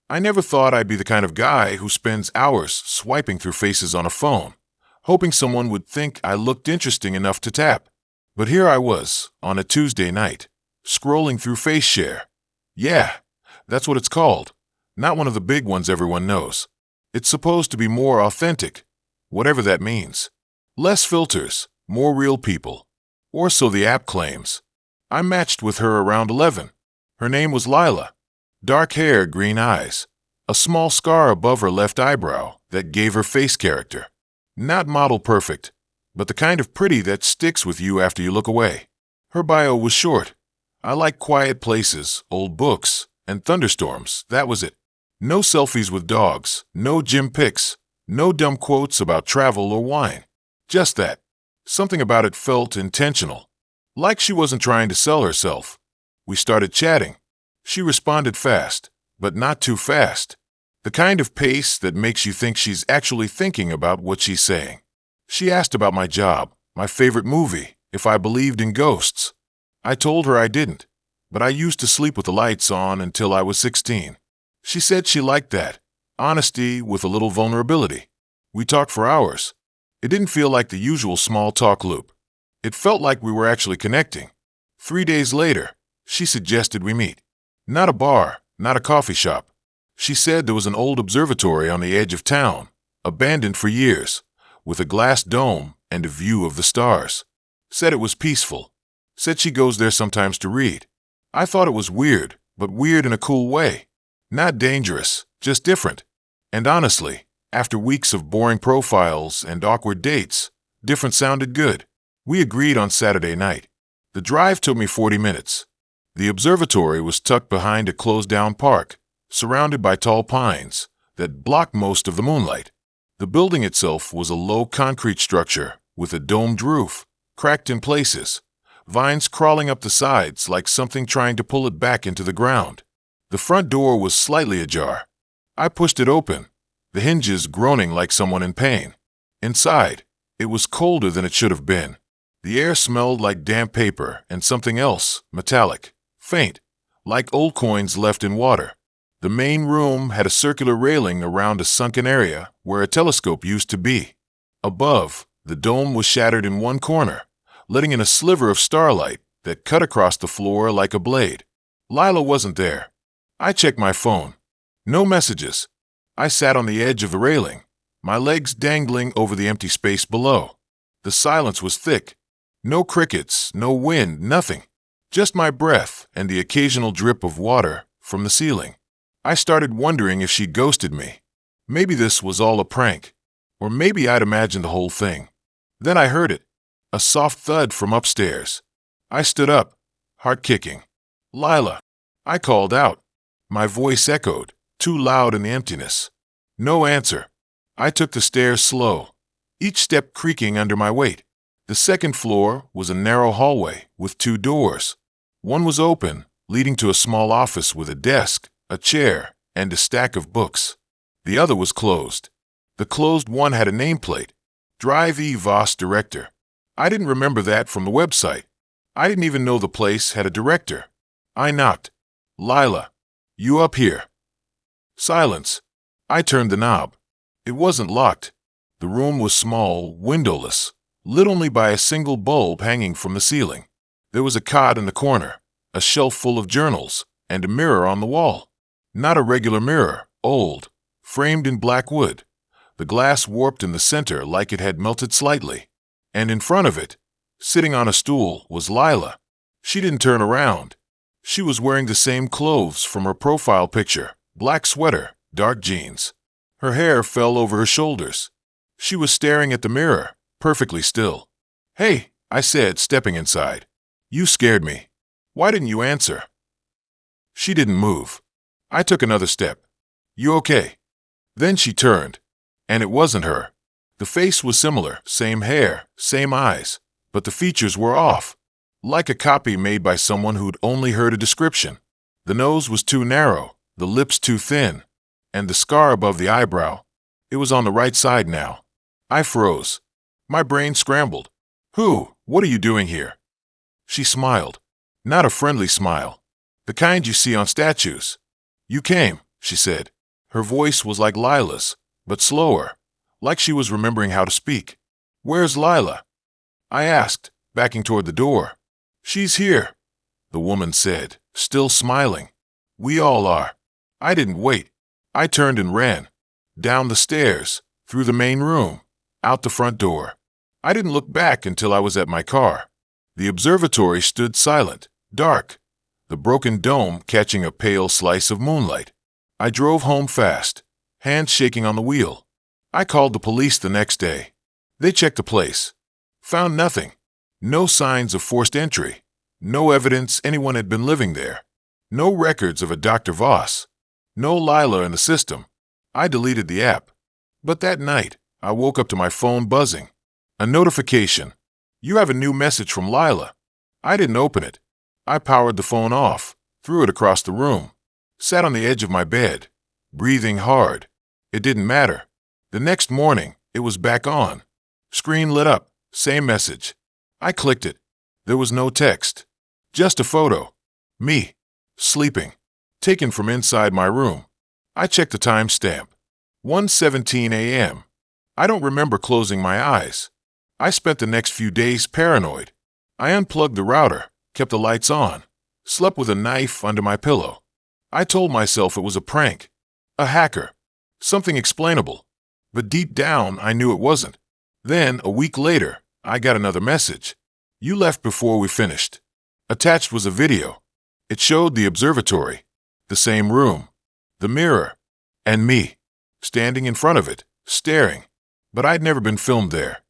Speaker 1: I never thought I'd be the kind of guy who spends hours swiping through faces on a phone, hoping someone would think I looked interesting enough to tap. But here I was, on a Tuesday night, scrolling through FaceShare. Yeah, that's what it's called. Not one of the big ones everyone knows. It's supposed to be more authentic, whatever that means. Less filters, more real people. Or so the app claims. I matched with her around 11. Her name was Lila. Dark hair, green eyes. A small scar above her left eyebrow that gave her face character. Not model perfect, but the kind of pretty that sticks with you after you look away. Her bio was short. I like quiet places, old books, and thunderstorms. That was it. No selfies with dogs, no gym pics, no dumb quotes about travel or wine. Just that. Something about it felt intentional. Like she wasn't trying to sell herself. We started chatting. She responded fast, but not too fast. The kind of pace that makes you think she's actually thinking about what she's saying. She asked about my job, my favorite movie, if I believed in ghosts. I told her I didn't, but I used to sleep with the lights on until I was 16. She said she liked that, honesty with a little vulnerability. We talked for hours. It didn't feel like the usual small talk loop. It felt like we were actually connecting. 3 days later, she suggested we meet. Not a bar, not a coffee shop. She said there was an old observatory on the edge of town, abandoned for years, with a glass dome and a view of the stars. Said it was peaceful. Said she goes there sometimes to read. I thought it was weird, but weird in a cool way. Not dangerous, just different. And honestly, after weeks of boring profiles and awkward dates, different sounded good. We agreed on Saturday night. The drive took me 40 minutes. The observatory was tucked behind a closed-down park, surrounded by tall pines that blocked most of the moonlight. The building itself was a low concrete structure with a domed roof, cracked in places, vines crawling up the sides like something trying to pull it back into the ground. The front door was slightly ajar. I pushed it open, the hinges groaning like someone in pain. Inside, it was colder than it should have been. The air smelled like damp paper and something else, metallic, faint, like old coins left in water. The main room had a circular railing around a sunken area where a telescope used to be. Above, the dome was shattered in one corner, letting in a sliver of starlight that cut across the floor like a blade. Lila wasn't there. I checked my phone. No messages. I sat on the edge of the railing, my legs dangling over the empty space below. The silence was thick. No crickets, no wind, nothing. Just my breath and the occasional drip of water from the ceiling. I started wondering if she ghosted me. Maybe this was all a prank. Or maybe I'd imagined the whole thing. Then I heard it. A soft thud from upstairs. I stood up, heart kicking. "Lila!" I called out. My voice echoed, too loud in the emptiness. No answer. I took the stairs slow, each step creaking under my weight. The second floor was a narrow hallway with 2 doors. One was open, leading to a small office with a desk, a chair, and a stack of books. The other was closed. The closed one had a nameplate, Drive E. Voss Director. I didn't remember that from the website. I didn't even know the place had a director. I knocked. "Lila, you up here?" Silence. I turned the knob. It wasn't locked. The room was small, windowless, lit only by a single bulb hanging from the ceiling. There was a cot in the corner, a shelf full of journals, and a mirror on the wall. Not a regular mirror, old, framed in black wood. The glass warped in the center like it had melted slightly. And in front of it, sitting on a stool, was Lila. She didn't turn around. She was wearing the same clothes from her profile picture, black sweater, dark jeans. Her hair fell over her shoulders. She was staring at the mirror, perfectly still. "Hey," I said, stepping inside. "You scared me. Why didn't you answer?" She didn't move. I took another step. "You okay?" Then she turned. And it wasn't her. The face was similar, same hair, same eyes, but the features were off. Like a copy made by someone who'd only heard a description. The nose was too narrow, the lips too thin, and the scar above the eyebrow. It was on the right side now. I froze. My brain scrambled. "Who? What are you doing here?" She smiled. Not a friendly smile. The kind you see on statues. "You came," she said. Her voice was like Lila's, but slower, like she was remembering how to speak. "Where's Lila?" I asked, backing toward the door. "She's here," the woman said, still smiling. "We all are." I didn't wait. I turned and ran. Down the stairs, through the main room, out the front door. I didn't look back until I was at my car. The observatory stood silent, dark, the broken dome catching a pale slice of moonlight. I drove home fast, hands shaking on the wheel. I called the police the next day. They checked the place. Found nothing. No signs of forced entry. No evidence anyone had been living there. No records of a Dr. Voss. No Lila in the system. I deleted the app. But that night, I woke up to my phone buzzing. A notification. "You have a new message from Lila." I didn't open it. I powered the phone off, threw it across the room, sat on the edge of my bed, breathing hard. It didn't matter. The next morning, it was back on. Screen lit up, same message. I clicked it. There was no text. Just a photo. Me, sleeping, taken from inside my room. I checked the timestamp. 1:17 a.m. I don't remember closing my eyes. I spent the next few days paranoid. I unplugged the router, kept the lights on, slept with a knife under my pillow. I told myself it was a prank, a hacker, something explainable. But deep down, I knew it wasn't. Then, a week later, I got another message. "You left before we finished." Attached was a video. It showed the observatory, the same room, the mirror, and me, standing in front of it, staring. But I'd never been filmed there.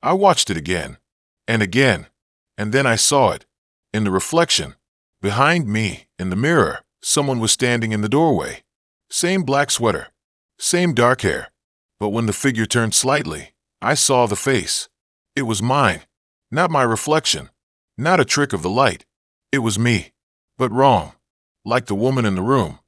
Speaker 1: I watched it again, and then I saw it. In the reflection, behind me, in the mirror, someone was standing in the doorway. Same black sweater, same dark hair. But when the figure turned slightly, I saw the face. It was mine, not my reflection, not a trick of the light. It was me, but wrong, like the woman in the room,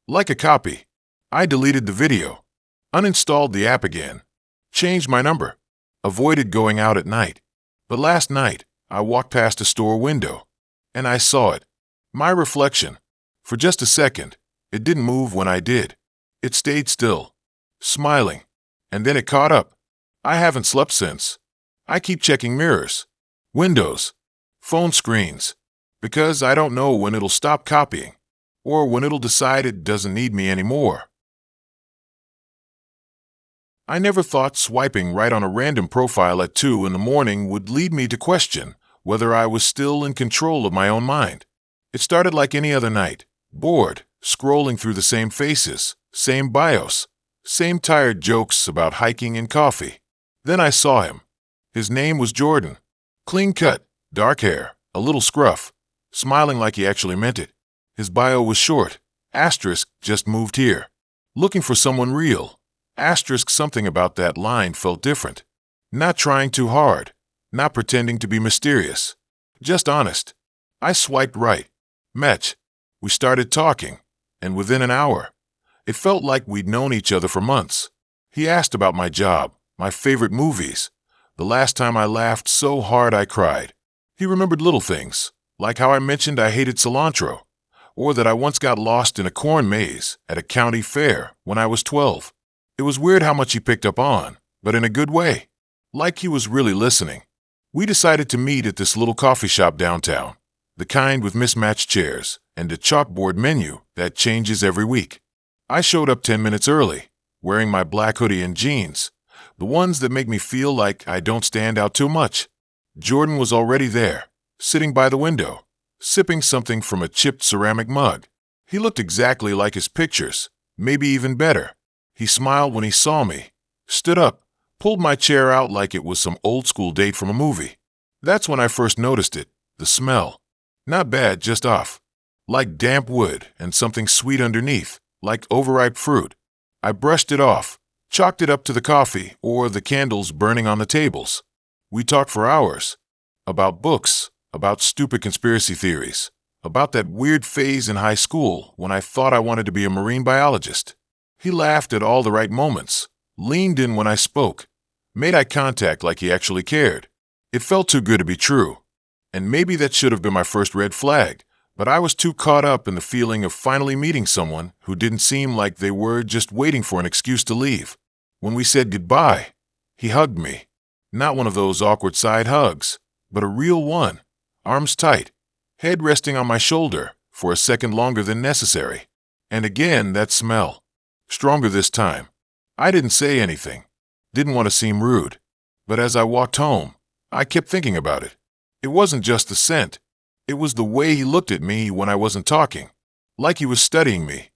Speaker 1: like a copy. I deleted the video, uninstalled the app again, changed my number, avoided going out at night. But last night, I walked past a store window, and I saw it, my reflection. For just a second, it didn't move when I did. It stayed still, smiling. And then it caught up. I haven't slept since. I keep checking mirrors, windows, phone screens, because I don't know when it'll stop copying, or when it'll decide it doesn't need me anymore. I never thought swiping right on a random profile at 2 in the morning would lead me to question whether I was still in control of my own mind. It started like any other night, bored, scrolling through the same faces, same bios, same tired jokes about hiking and coffee. Then I saw him. His name was Jordan. Clean cut, dark hair, a little scruff, smiling like he actually meant it. His bio was short, asterisk, just moved here. Looking for someone real. Asterisk, something about that line felt different. Not trying too hard, not pretending to be mysterious. Just honest. I swiped right. Match. We started talking, and within an hour, it felt like we'd known each other for months. He asked about my job, my favorite movies, the last time I laughed so hard I cried. He remembered little things, like how I mentioned I hated cilantro, or that I once got lost in a corn maze at a county fair when I was 12. It was weird how much he picked up on, but in a good way, like he was really listening. We decided to meet at this little coffee shop downtown, the kind with mismatched chairs and a chalkboard menu that changes every week. I showed up 10 minutes early, wearing my black hoodie and jeans, the ones that make me feel like I don't stand out too much. Jordan was already there, sitting by the window, sipping something from a chipped ceramic mug. He looked exactly like his pictures, maybe even better. He smiled when he saw me, stood up, pulled my chair out like it was some old-school date from a movie. That's when I first noticed it, the smell. Not bad, just off. Like damp wood and something sweet underneath, like overripe fruit. I brushed it off, chalked it up to the coffee or the candles burning on the tables. We talked for hours. About books, about stupid conspiracy theories, about that weird phase in high school when I thought I wanted to be a marine biologist. He laughed at all the right moments, leaned in when I spoke, made eye contact like he actually cared. It felt too good to be true. And maybe that should have been my first red flag, but I was too caught up in the feeling of finally meeting someone who didn't seem like they were just waiting for an excuse to leave. When we said goodbye, he hugged me. Not one of those awkward side hugs, but a real one, arms tight, head resting on my shoulder for a second longer than necessary. And again, that smell. Stronger this time. I didn't say anything. Didn't want to seem rude. But as I walked home, I kept thinking about it. It wasn't just the scent. It was the way he looked at me when I wasn't talking. Like he was studying me.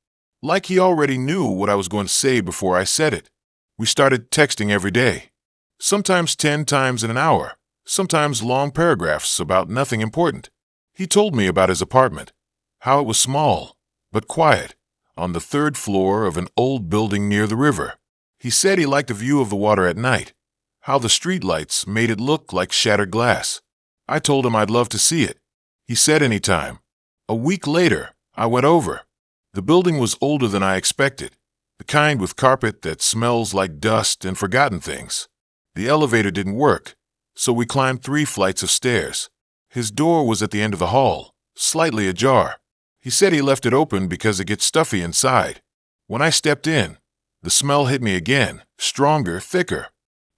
Speaker 1: Like he already knew what I was going to say before I said it. We started texting every day. Sometimes 10 times in an hour. Sometimes long paragraphs about nothing important. He told me about his apartment. How it was small, but quiet, on the 3rd floor of an old building near the river. He said he liked the view of the water at night. How the streetlights made it look like shattered glass. I told him I'd love to see it. He said anytime. A week later, I went over. The building was older than I expected, the kind with carpet that smells like dust and forgotten things. The elevator didn't work, so we climbed 3 flights of stairs. His door was at the end of the hall, slightly ajar. He said he left it open because it gets stuffy inside. When I stepped in, the smell hit me again, stronger, thicker.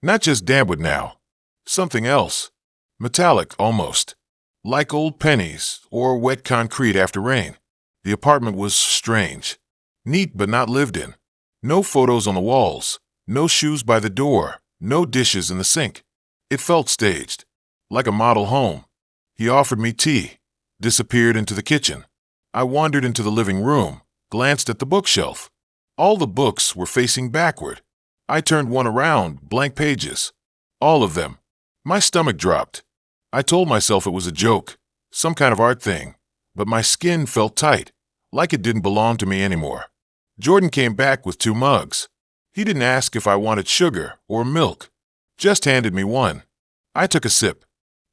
Speaker 1: Not just dampwood now. Something else. Metallic, almost. Like old pennies or wet concrete after rain. The apartment was strange. Neat but not lived in. No photos on the walls. No shoes by the door. No dishes in the sink. It felt staged. Like a model home. He offered me tea. Disappeared into the kitchen. I wandered into the living room. Glanced at the bookshelf. All the books were facing backward. I turned one around, blank pages. All of them. My stomach dropped. I told myself it was a joke, some kind of art thing, but my skin felt tight, like it didn't belong to me anymore. Jordan came back with 2 mugs. He didn't ask if I wanted sugar or milk, just handed me one. I took a sip.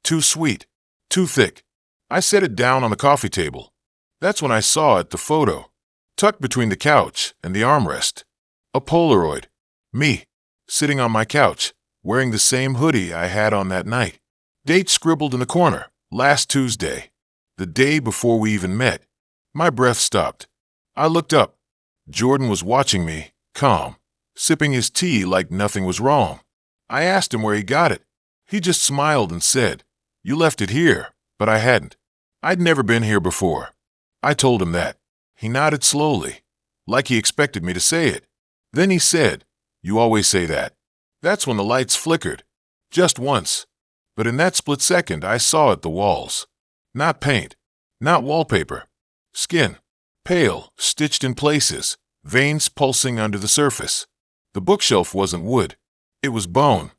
Speaker 1: Too sweet, too thick. I set it down on the coffee table. That's when I saw it, the photo, tucked between the couch and the armrest. A Polaroid. Me, sitting on my couch, wearing the same hoodie I had on that night. Date scribbled in the corner, last Tuesday, the day before we even met. My breath stopped. I looked up. Jordan was watching me, calm, sipping his tea like nothing was wrong. I asked him where he got it. He just smiled and said, "You left it here," but I hadn't. I'd never been here before. I told him that. He nodded slowly, like he expected me to say it. Then he said, "You always say that." That's when the lights flickered. Just once. But in that split second, I saw it, the walls. Not paint, not wallpaper. Skin, pale, stitched in places, veins pulsing under the surface. The bookshelf wasn't wood. It was bone.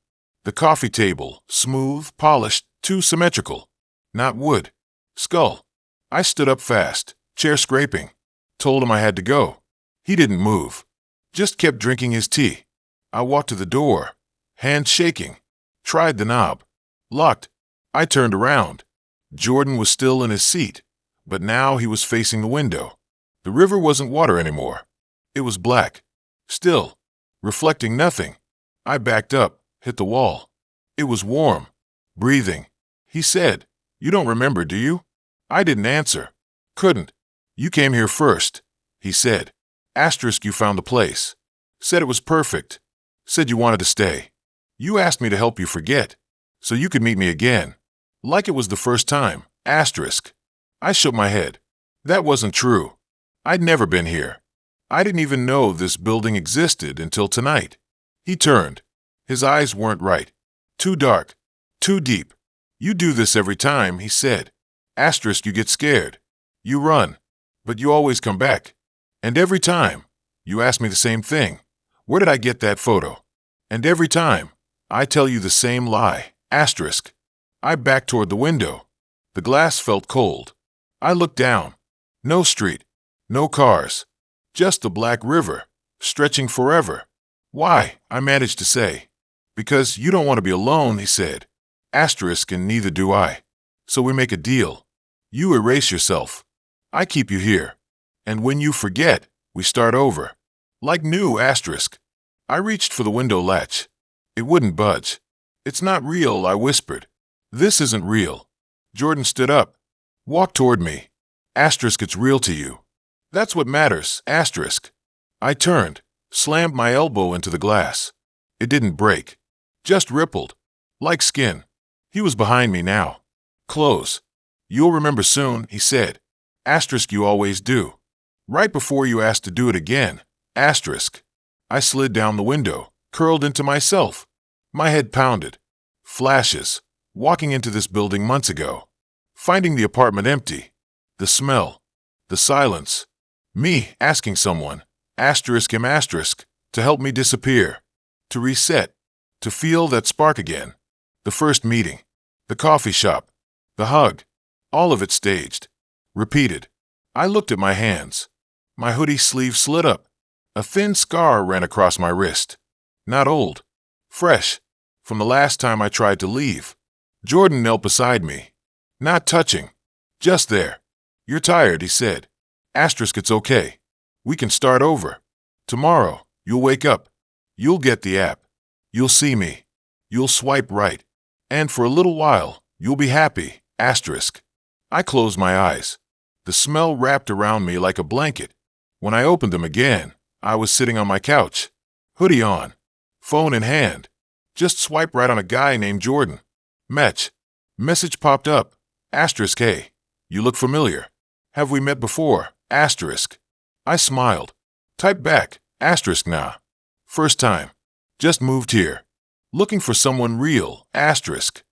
Speaker 1: The coffee table, smooth, polished, too symmetrical. Not wood. Skull. I stood up fast, chair scraping. Told him I had to go. He didn't move. Just kept drinking his tea. I walked to the door, hands shaking. Tried the knob. Locked. I turned around. Jordan was still in his seat, but now he was facing the window. The river wasn't water anymore. It was black. Still. Reflecting nothing. I backed up, hit the wall. It was warm. Breathing. He said, "You don't remember, do you?" I didn't answer. Couldn't. "You came here first," he said. Asterisk, you found the place. Said it was perfect. Said you wanted to stay. You asked me to help you forget, so you could meet me again. Like it was the first time. Asterisk. I shook my head. That wasn't true. I'd never been here. I didn't even know this building existed until tonight. He turned. His eyes weren't right. Too dark. Too deep. You do this every time, he said. Asterisk, you get scared. You run. But you always come back. And every time, you ask me the same thing. Where did I get that photo? And every time, I tell you the same lie. Asterisk. I backed toward the window. The glass felt cold. I looked down. No street. No cars. Just the black river, stretching forever. Why? I managed to say. Because you don't want to be alone, he said. Asterisk, and neither do I. So we make a deal. You erase yourself. I keep you here. And when you forget, we start over. Like new. Asterisk. I reached for the window latch. It wouldn't budge. It's not real, I whispered. This isn't real. Jordan stood up. Walked toward me. Asterisk, it's real to you. That's what matters. Asterisk. I turned, slammed my elbow into the glass. It didn't break. Just rippled. Like skin. He was behind me now. Close. You'll remember soon, he said. Asterisk, you always do. Right before you asked to do it again. Asterisk. I slid down the window, curled into myself. My head pounded. Flashes. Walking into this building months ago. Finding the apartment empty. The smell. The silence. Me asking someone, asterisk him asterisk, to help me disappear. To reset. To feel that spark again. The first meeting. The coffee shop. The hug. All of it staged. Repeated. I looked at my hands. My hoodie sleeve slid up. A thin scar ran across my wrist. Not old. Fresh. From the last time I tried to leave. Jordan knelt beside me. Not touching. Just there. You're tired, he said. Asterisk, it's okay. We can start over. Tomorrow, you'll wake up. You'll get the app. You'll see me. You'll swipe right. And for a little while, you'll be happy. Asterisk. I closed my eyes. The smell wrapped around me like a blanket. When I opened them again, I was sitting on my couch. Hoodie on. Phone in hand. Just swipe right on a guy named Jordan. Match. Message popped up. Asterisk, hey. You look familiar. Have we met before? Asterisk. I smiled. Type back. Asterisk, nah. First time. Just moved here. Looking for someone real. Asterisk.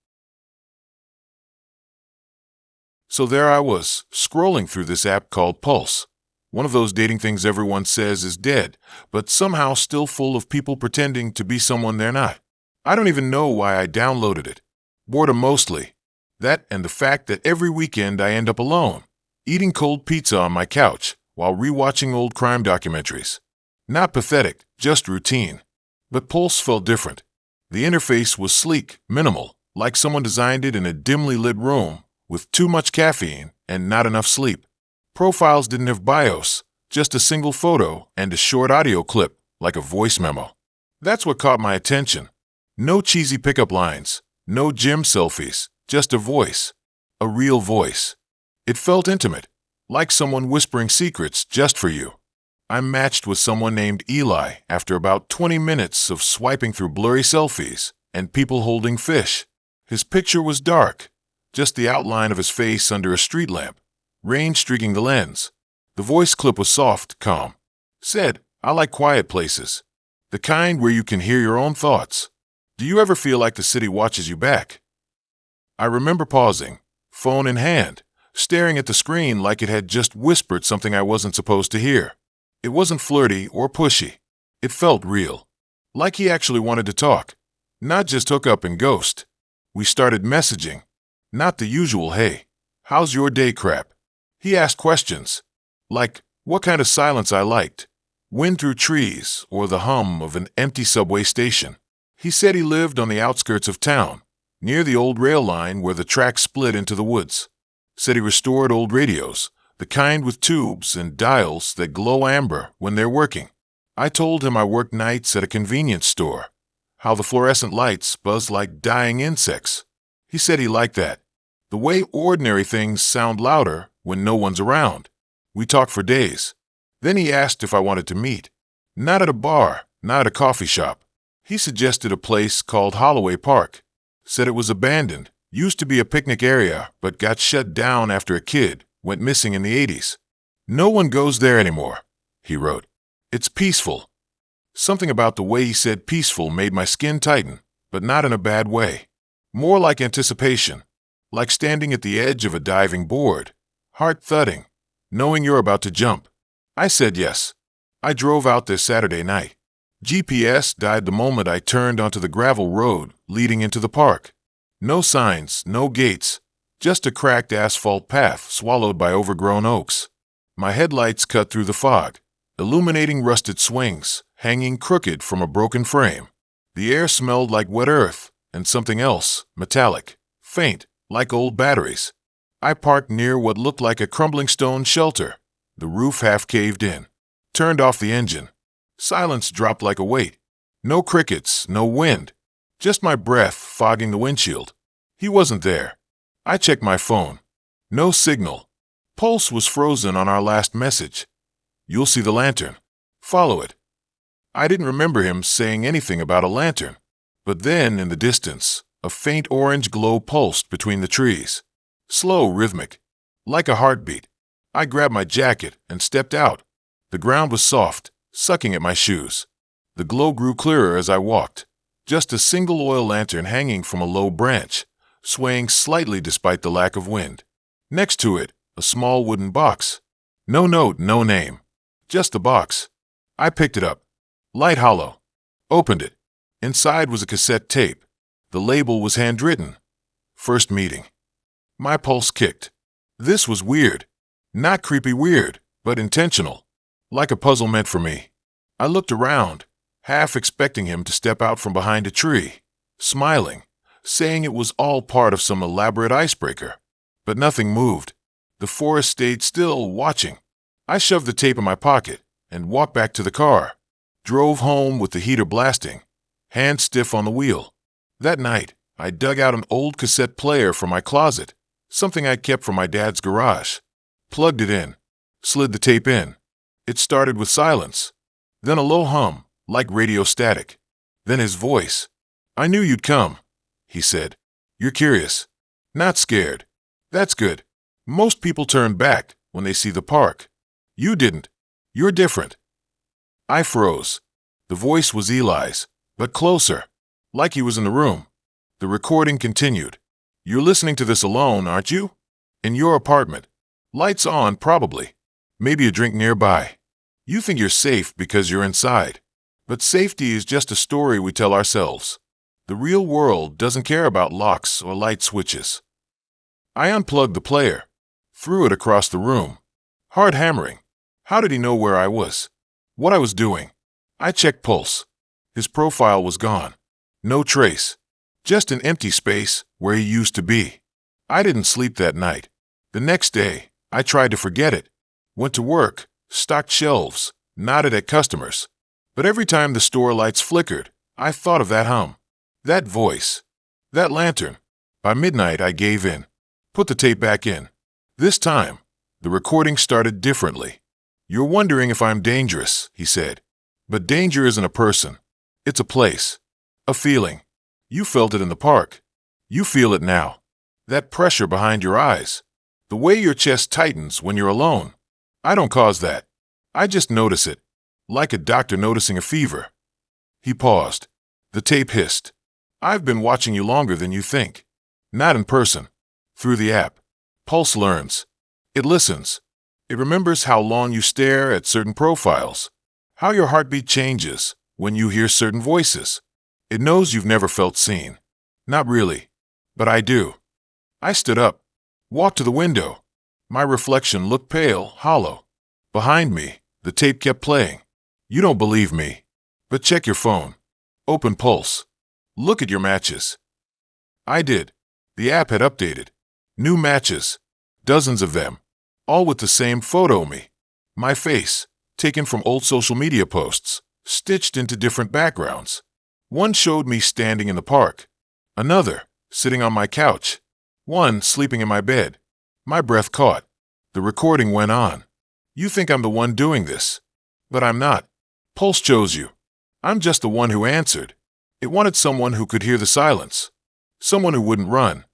Speaker 1: So there I was, scrolling through this app called Pulse. One of those dating things everyone says is dead, but somehow still full of people pretending to be someone they're not. I don't even know why I downloaded it. Boredom mostly. That and the fact that every weekend I end up alone, eating cold pizza on my couch while rewatching old crime documentaries. Not pathetic, just routine. But Pulse felt different. The interface was sleek, minimal, like someone designed it in a dimly lit room with too much caffeine and not enough sleep. Profiles didn't have bios, just a single photo and a short audio clip, like a voice memo. That's what caught my attention. No cheesy pickup lines, no gym selfies, just a voice. A real voice. It felt intimate, like someone whispering secrets just for you. I matched with someone named Eli after about 20 minutes of swiping through blurry selfies and people holding fish. His picture was dark, just the outline of his face under a street lamp, rain streaking the lens. The voice clip was soft, calm. Said, I like quiet places. The kind where you can hear your own thoughts. Do you ever feel like the city watches you back? I remember pausing, phone in hand, staring at the screen like it had just whispered something I wasn't supposed to hear. It wasn't flirty or pushy. It felt real. Like he actually wanted to talk, not just hook up and ghost. We started messaging. Not the usual, hey, how's your day crap. He asked questions, like what kind of silence I liked, wind through trees, or the hum of an empty subway station. He said he lived on the outskirts of town, near the old rail line where the tracks split into the woods. Said he restored old radios, the kind with tubes and dials that glow amber when they're working. I told him I worked nights at a convenience store, how the fluorescent lights buzz like dying insects. He said he liked that. The way ordinary things sound louder when no one's around. We talked for days. Then he asked if I wanted to meet. Not at a bar, not at a coffee shop. He suggested a place called Holloway Park. Said it was abandoned, used to be a picnic area, but got shut down after a kid went missing in the 80s. No one goes there anymore, he wrote. It's peaceful. Something about the way he said peaceful made my skin tighten, but not in a bad way. More like anticipation, like standing at the edge of a diving board, heart thudding, knowing you're about to jump. I said yes. I drove out this Saturday night. GPS died the moment I turned onto the gravel road leading into the park. No signs, no gates, just a cracked asphalt path swallowed by overgrown oaks. My headlights cut through the fog, illuminating rusted swings, hanging crooked from a broken frame. The air smelled like wet earth and something else, metallic, faint, like old batteries. I parked near what looked like a crumbling stone shelter, the roof half caved in. Turned off the engine. Silence dropped like a weight. No crickets, no wind. Just my breath fogging the windshield. He wasn't there. I checked my phone. No signal. Pulse was frozen on our last message. You'll see the lantern. Follow it. I didn't remember him saying anything about a lantern. But then, in the distance, a faint orange glow pulsed between the trees. Slow, rhythmic. Like a heartbeat. I grabbed my jacket and stepped out. The ground was soft, sucking at my shoes. The glow grew clearer as I walked. Just a single oil lantern hanging from a low branch, swaying slightly despite the lack of wind. Next to it, a small wooden box. No note, no name. Just the box. I picked it up. Light hollow. Opened it. Inside was a cassette tape. The label was handwritten. First meeting. My pulse kicked. This was weird. Not creepy weird, but intentional. Like a puzzle meant for me. I looked around, half expecting him to step out from behind a tree, smiling, saying it was all part of some elaborate icebreaker. But nothing moved. The forest stayed still, watching. I shoved the tape in my pocket and walked back to the car. Drove home with the heater blasting, hands stiff on the wheel. That night, I dug out an old cassette player from my closet, something I'd kept from my dad's garage. Plugged it in, slid the tape in. It started with silence, then a low hum, like radio static. Then his voice. I knew you'd come, he said. You're curious. Not scared. That's good. Most people turn back when they see the park. You didn't. You're different. I froze. The voice was Eli's, but closer, like he was in the room. The recording continued. You're listening to this alone, aren't you? In your apartment. Lights on, probably. Maybe a drink nearby. You think you're safe because you're inside. But safety is just a story we tell ourselves. The real world doesn't care about locks or light switches. I unplugged the player, threw it across the room. Hard hammering. How did he know where I was? What I was doing? I checked pulse. His profile was gone. No trace. Just an empty space where he used to be. I didn't sleep that night. The next day, I tried to forget it. Went to work, stocked shelves, nodded at customers. But every time the store lights flickered, I thought of that hum, that voice, that lantern. By midnight, I gave in. Put the tape back in. This time, the recording started differently. You're wondering if I'm dangerous, he said. But danger isn't a person. It's a place. A feeling. You felt it in the park. You feel it now. That pressure behind your eyes. The way your chest tightens when you're alone. I don't cause that. I just notice it. Like a doctor noticing a fever. He paused. The tape hissed. I've been watching you longer than you think. Not in person. Through the app. Pulse learns. It listens. It remembers how long you stare at certain profiles, how your heartbeat changes when you hear certain voices. It knows you've never felt seen. Not really. But I do. I stood up, walked to the window. My reflection looked pale, hollow. Behind me, the tape kept playing. You don't believe me. But check your phone. Open Pulse. Look at your matches. I did. The app had updated. New matches. Dozens of them. All with the same photo of me. My face, taken from old social media posts, stitched into different backgrounds. One showed me standing in the park. Another, sitting on my couch. One sleeping in my bed. My breath caught. The recording went on. You think I'm the one doing this. But I'm not. Pulse chose you. I'm just the one who answered. It wanted someone who could hear the silence. Someone who wouldn't run.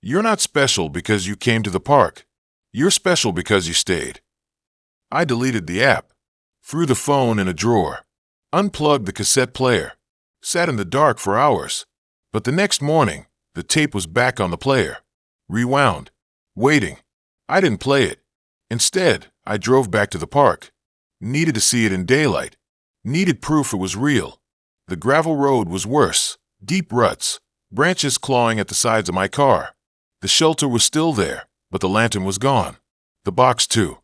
Speaker 1: You're not special because you came to the park. You're special because you stayed. I deleted the app. Threw the phone in a drawer. Unplugged the cassette player. Sat in the dark for hours. But the next morning, the tape was back on the player. Rewound. Waiting. I didn't play it. Instead, I drove back to the park. Needed to see it in daylight. Needed proof it was real. The gravel road was worse. Deep ruts. Branches clawing at the sides of my car. The shelter was still there, but the lantern was gone. The box too.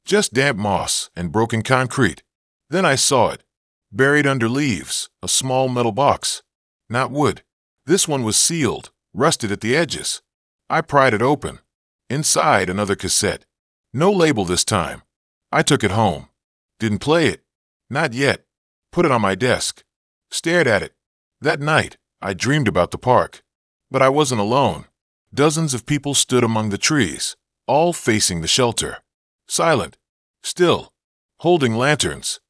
Speaker 1: Just damp moss and broken concrete. Then I saw it. Buried under leaves, a small metal box. Not wood. This one was sealed, rusted at the edges. I pried it open. Inside, another cassette. No label this time. I took it home. Didn't play it. Not yet. Put it on my desk. Stared at it. That night, I dreamed about the park. But I wasn't alone. Dozens of people stood among the trees, all facing the shelter. Silent. Still. Holding lanterns.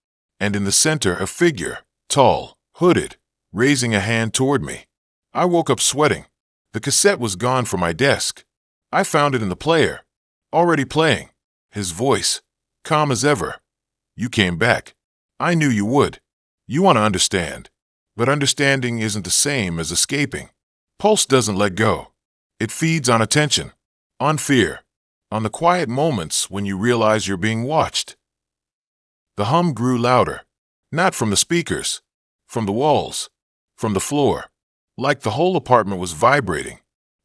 Speaker 1: And in the center, a figure, tall, hooded, raising a hand toward me. I woke up sweating. The cassette was gone from my desk. I found it in the player. Already playing. His voice. Calm as ever. You came back. I knew you would. You want to understand. But understanding isn't the same as escaping. Pulse doesn't let go. It feeds on attention. On fear. On the quiet moments when you realize you're being watched. The hum grew louder. Not from the speakers. From the walls. From the floor. Like the whole apartment was vibrating.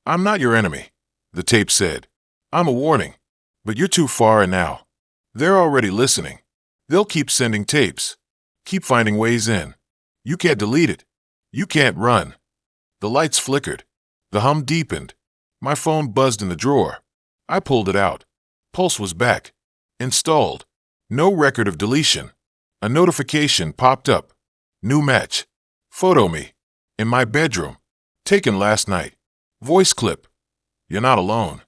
Speaker 1: I'm not your enemy, the tape said. I'm a warning. But you're too far now. They're already listening. They'll keep sending tapes. Keep finding ways in. You can't delete it. You can't run. The lights flickered. The hum deepened. My phone buzzed in the drawer. I pulled it out. Pulse was back. Installed. No record of deletion. A notification popped up. New match. Photo me. In my bedroom. Taken last night. Voice clip. You're not alone.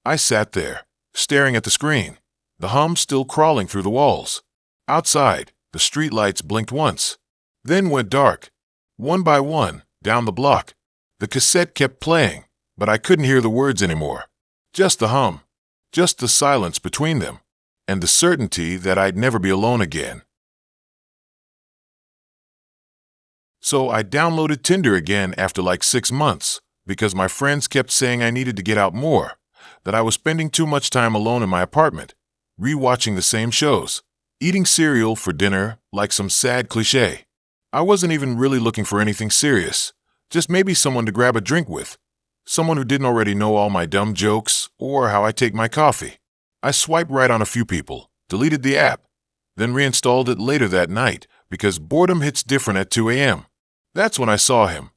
Speaker 1: I sat there, staring at the screen. The hum still crawling through the walls. Outside, the streetlights blinked once. Then went dark. One by one, down the block. The cassette kept playing, but I couldn't hear the words anymore. Just the hum. Just the silence between them. And the certainty that I'd never be alone again. So I downloaded Tinder again after like 6 months, because my friends kept saying I needed to get out more, that I was spending too much time alone in my apartment, rewatching the same shows, eating cereal for dinner like some sad cliché. I wasn't even really looking for anything serious, just maybe someone to grab a drink with, someone who didn't already know all my dumb jokes or how I take my coffee. I swiped right on a few people, deleted the app, then reinstalled it later that night because boredom hits different at 2 a.m. That's when I saw him.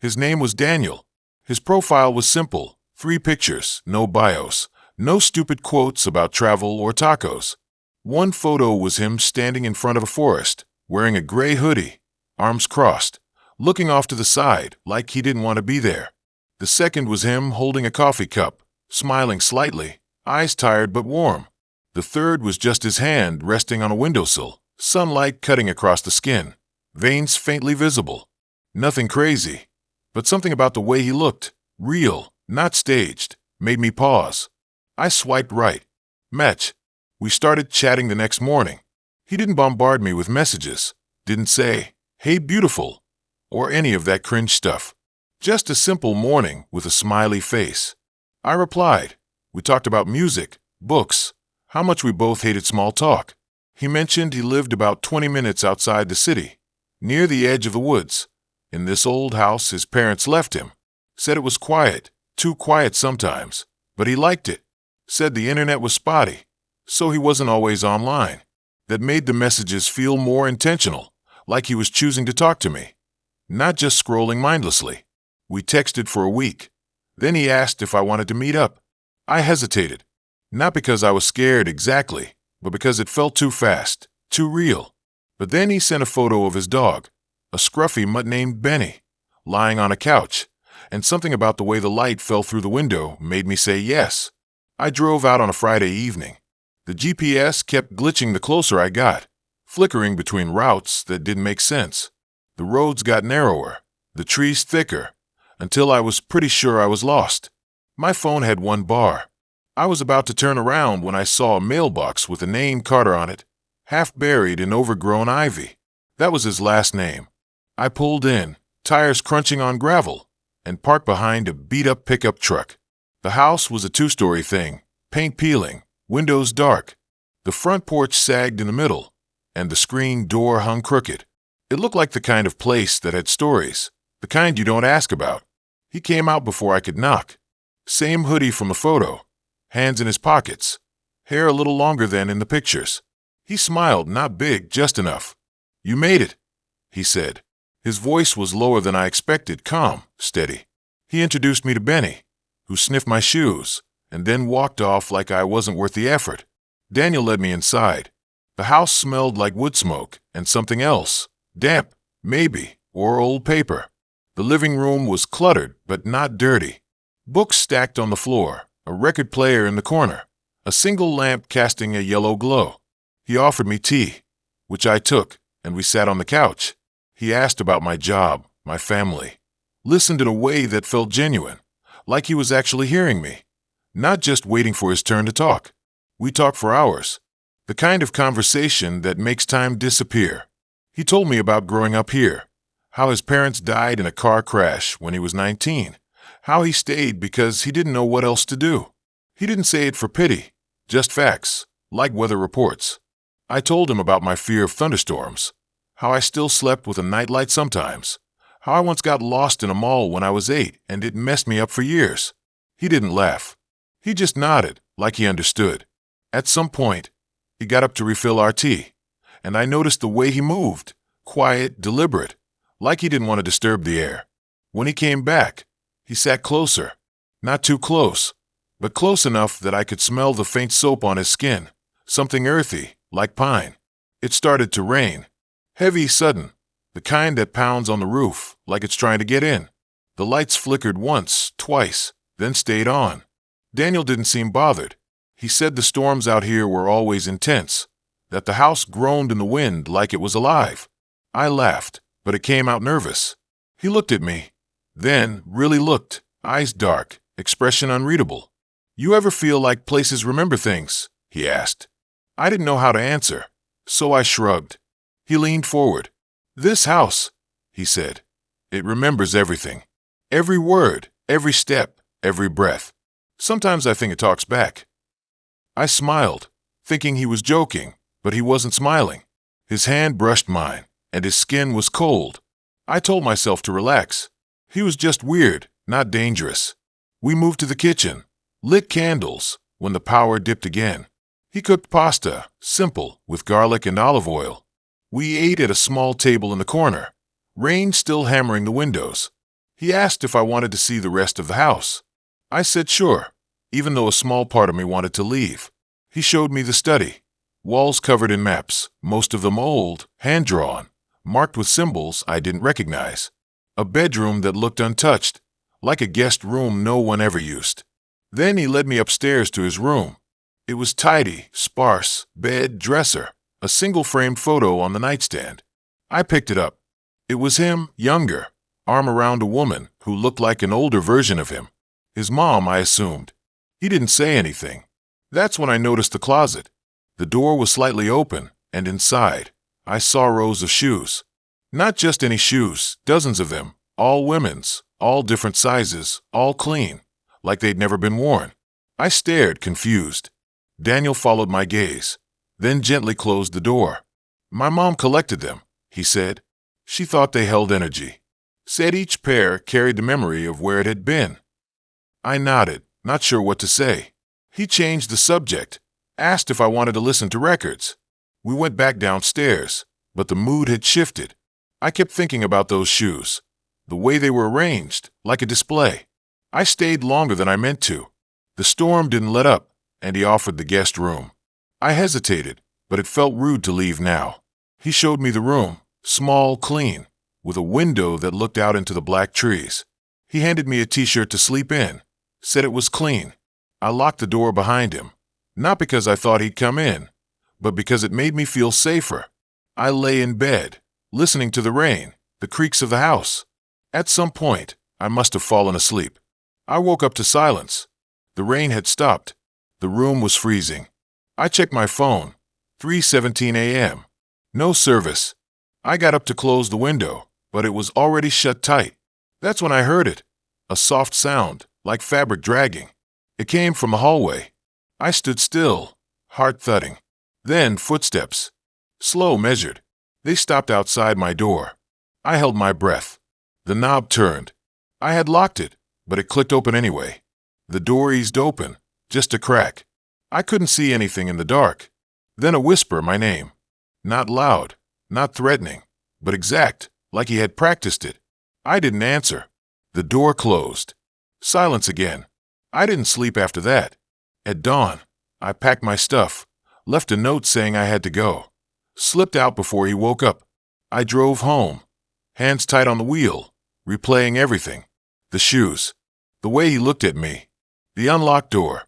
Speaker 1: His name was Daniel. His profile was simple, 3 pictures, no bios, no stupid quotes about travel or tacos. One photo was him standing in front of a forest, wearing a gray hoodie, arms crossed, looking off to the side like he didn't want to be there. The second was him holding a coffee cup, smiling slightly, eyes tired but warm. The third was just his hand resting on a windowsill, sunlight cutting across the skin, veins faintly visible. Nothing crazy, but something about the way he looked, real, not staged, made me pause. I swiped right. Match. We started chatting the next morning. He didn't bombard me with messages, didn't say, "Hey, beautiful," or any of that cringe stuff. Just a simple morning with a smiley face. I replied. We talked about music, books, how much we both hated small talk. He mentioned he lived about 20 minutes outside the city, near the edge of the woods. In this old house his parents left him. Said it was quiet, too quiet sometimes, but he liked it. Said the internet was spotty, so he wasn't always online. That made the messages feel more intentional, like he was choosing to talk to me, not just scrolling mindlessly. We texted for a week. Then he asked if I wanted to meet up. I hesitated, not because I was scared exactly, but because it felt too fast, too real. But then he sent a photo of his dog, a scruffy mutt named Benny, lying on a couch, and something about the way the light fell through the window made me say yes. I drove out on a Friday evening. The GPS kept glitching the closer I got, flickering between routes that didn't make sense. The roads got narrower, the trees thicker, until I was pretty sure I was lost. My phone had one bar. I was about to turn around when I saw a mailbox with a name Carter on it, half buried in overgrown ivy. That was his last name. I pulled in, tires crunching on gravel, and parked behind a beat-up pickup truck. The house was a two-story thing, paint peeling, windows dark. The front porch sagged in the middle, and the screen door hung crooked. It looked like the kind of place that had stories, the kind you don't ask about. He came out before I could knock. Same hoodie from the photo, hands in his pockets, hair a little longer than in the pictures. He smiled, not big, just enough. "You made it," he said. His voice was lower than I expected, calm, steady. He introduced me to Benny, who sniffed my shoes, and then walked off like I wasn't worth the effort. Daniel led me inside. The house smelled like wood smoke and something else, damp, maybe, or old paper. The living room was cluttered, but not dirty. Books stacked on the floor, a record player in the corner, a single lamp casting a yellow glow. He offered me tea, which I took, and we sat on the couch. He asked about my job, my family, listened in a way that felt genuine, like he was actually hearing me, not just waiting for his turn to talk. We talked for hours, the kind of conversation that makes time disappear. He told me about growing up here, how his parents died in a car crash when he was 19, how he stayed because he didn't know what else to do. He didn't say it for pity, just facts, like weather reports. I told him about my fear of thunderstorms, how I still slept with a nightlight sometimes, how I once got lost in a mall when I was 8 and it messed me up for years. He didn't laugh. He just nodded, like he understood. At some point, he got up to refill our tea, and I noticed the way he moved, quiet, deliberate, like he didn't want to disturb the air. When he came back, he sat closer, not too close, but close enough that I could smell the faint soap on his skin, something earthy, like pine. It started to rain. Heavy, sudden, the kind that pounds on the roof, like it's trying to get in. The lights flickered once, twice, then stayed on. Daniel didn't seem bothered. He said the storms out here were always intense, that the house groaned in the wind like it was alive. I laughed, but it came out nervous. He looked at me, then really looked, eyes dark, expression unreadable. "You ever feel like places remember things?" he asked. I didn't know how to answer, so I shrugged. He leaned forward. "This house," he said, "it remembers everything. Every word, every step, every breath. Sometimes I think it talks back." I smiled, thinking he was joking, but he wasn't smiling. His hand brushed mine, and his skin was cold. I told myself to relax. He was just weird, not dangerous. We moved to the kitchen, lit candles, when the power dipped again. He cooked pasta, simple, with garlic and olive oil. We ate at a small table in the corner, rain still hammering the windows. He asked if I wanted to see the rest of the house. I said sure, even though a small part of me wanted to leave. He showed me the study. Walls covered in maps, most of them old, hand-drawn, marked with symbols I didn't recognize. A bedroom that looked untouched, like a guest room no one ever used. Then he led me upstairs to his room. It was tidy, sparse, bed, dresser, a single framed photo on the nightstand. I picked it up. It was him, younger, arm around a woman who looked like an older version of him. His mom, I assumed. He didn't say anything. That's when I noticed the closet. The door was slightly open, and inside, I saw rows of shoes. Not just any shoes, dozens of them, all women's, all different sizes, all clean, like they'd never been worn. I stared, confused. Daniel followed my gaze, then gently closed the door. My mom collected them, he said. She thought they held energy. Said each pair carried the memory of where it had been. I nodded, not sure what to say. He changed the subject, asked if I wanted to listen to records. We went back downstairs, but the mood had shifted. I kept thinking about those shoes, the way they were arranged, like a display. I stayed longer than I meant to. The storm didn't let up, and he offered the guest room. I hesitated, but it felt rude to leave now. He showed me the room, small, clean, with a window that looked out into the black trees. He handed me a t-shirt to sleep in, said it was clean. I locked the door behind him, not because I thought he'd come in, but because it made me feel safer. I lay in bed, listening to the rain, the creaks of the house. At some point, I must have fallen asleep. I woke up to silence. The rain had stopped. The room was freezing. I checked my phone. 3:17 a.m. No service. I got up to close the window, but it was already shut tight. That's when I heard it. A soft sound, like fabric dragging. It came from the hallway. I stood still, heart thudding. Then footsteps. Slow, measured. They stopped outside my door. I held my breath. The knob turned. I had locked it, but it clicked open anyway. The door eased open, just a crack. I couldn't see anything in the dark. Then a whisper, my name. Not loud, not threatening, but exact, like he had practiced it. I didn't answer. The door closed. Silence again. I didn't sleep after that. At dawn, I packed my stuff, left a note saying I had to go. Slipped out before he woke up. I drove home, hands tight on the wheel, replaying everything. The shoes, the way he looked at me, the unlocked door.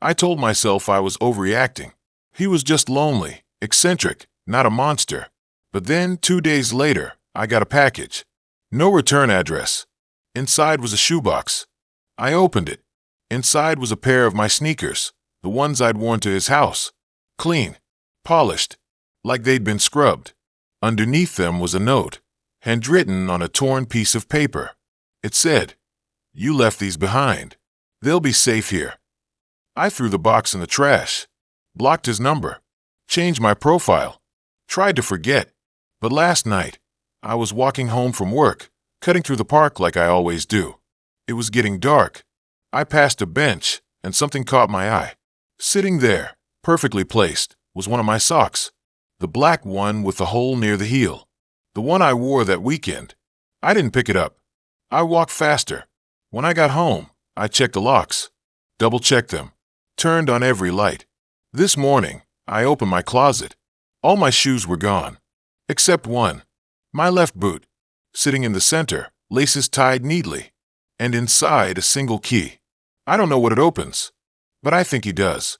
Speaker 1: I told myself I was overreacting. He was just lonely, eccentric, not a monster. But then, 2 days later, I got a package. No return address. Inside was a shoebox. I opened it. Inside was a pair of my sneakers, the ones I'd worn to his house. Clean, polished, like they'd been scrubbed. Underneath them was a note, handwritten on a torn piece of paper. It said, "You left these behind. They'll be safe here." I threw the box in the trash, blocked his number, changed my profile, tried to forget. But last night, I was walking home from work, cutting through the park like I always do. It was getting dark. I passed a bench, and something caught my eye. Sitting there, perfectly placed, was one of my socks. The black one with the hole near the heel. The one I wore that weekend. I didn't pick it up. I walked faster. When I got home, I checked the locks, double-checked them, turned on every light. This morning, I opened my closet. All my shoes were gone, except one. My left boot, sitting in the center, laces tied neatly, and inside a single key. I don't know what it opens, but I think he does.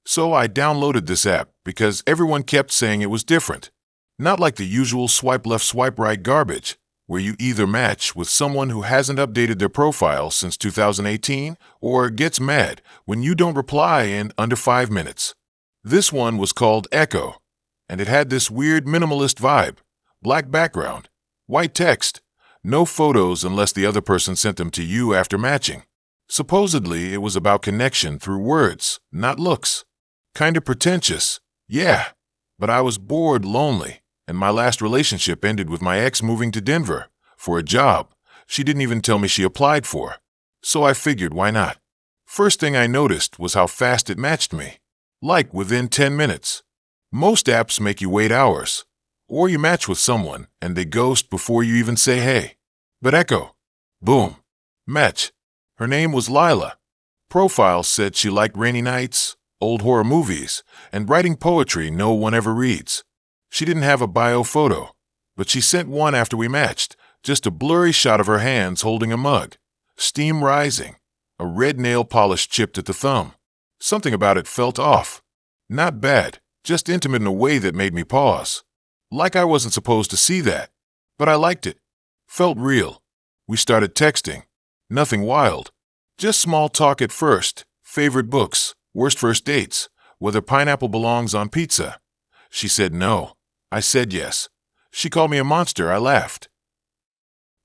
Speaker 1: So I downloaded this app because everyone kept saying it was different. Not like the usual swipe left, swipe right garbage, where you either match with someone who hasn't updated their profile since 2018 or gets mad when you don't reply in under 5 minutes. This one was called Echo, and it had this weird minimalist vibe. Black background, white text, no photos unless the other person sent them to you after matching. Supposedly, it was about connection through words, not looks. Kinda pretentious, yeah, but I was bored, lonely, and my last relationship ended with my ex moving to Denver for a job she didn't even tell me she applied for. So I figured, why not? First thing I noticed was how fast it matched me, like within 10 minutes. Most apps make you wait hours, or you match with someone and they ghost before you even say hey. But Echo, boom, match. Her name was Lila. Profile said she liked rainy nights, old horror movies, and writing poetry no one ever reads. She didn't have a bio photo, but she sent one after we matched, just a blurry shot of her hands holding a mug, steam rising, a red nail polish chipped at the thumb. Something about it felt off. Not bad, just intimate in a way that made me pause. Like I wasn't supposed to see that, but I liked it. Felt real. We started texting. Nothing wild. Just small talk at first, favorite books, worst first dates, whether pineapple belongs on pizza. She said no. I said yes. She called me a monster. I laughed.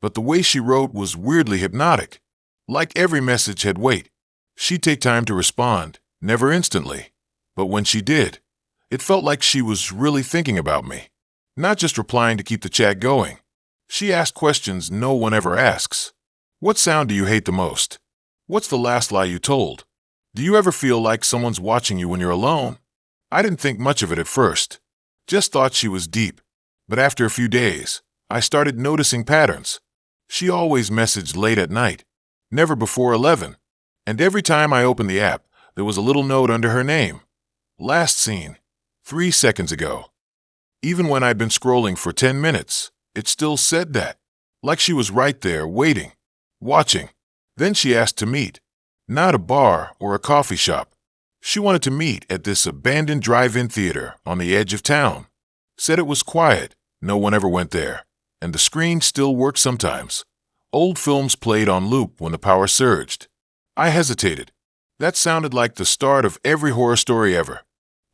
Speaker 1: But the way she wrote was weirdly hypnotic. Like every message had weight. She'd take time to respond, never instantly. But when she did, it felt like she was really thinking about me. Not just replying to keep the chat going. She asked questions no one ever asks. What sound do you hate the most? What's the last lie you told? Do you ever feel like someone's watching you when you're alone? I didn't think much of it at first. Just thought she was deep. But after a few days, I started noticing patterns. She always messaged late at night, never before 11. And every time I opened the app, there was a little note under her name. Last seen, 3 seconds ago. Even when I'd been scrolling for 10 minutes, it still said that. Like she was right there, waiting, watching. Then she asked to meet. Not a bar or a coffee shop. She wanted to meet at this abandoned drive-in theater on the edge of town. Said it was quiet, no one ever went there, and the screen still worked sometimes. Old films played on loop when the power surged. I hesitated. That sounded like the start of every horror story ever.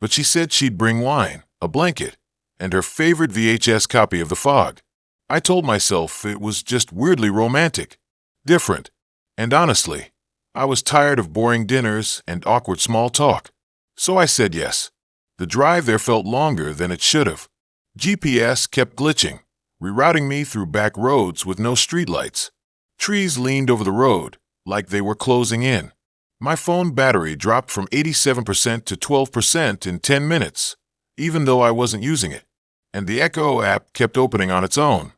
Speaker 1: But she said she'd bring wine, a blanket, and her favorite VHS copy of The Fog. I told myself it was just weirdly romantic, different, and honestly, I was tired of boring dinners and awkward small talk. So I said yes. The drive there felt longer than it should have. GPS kept glitching, rerouting me through back roads with no streetlights. Trees leaned over the road, like they were closing in. My phone battery dropped from 87% to 12% in 10 minutes, even though I wasn't using it. And the Echo app kept opening on its own.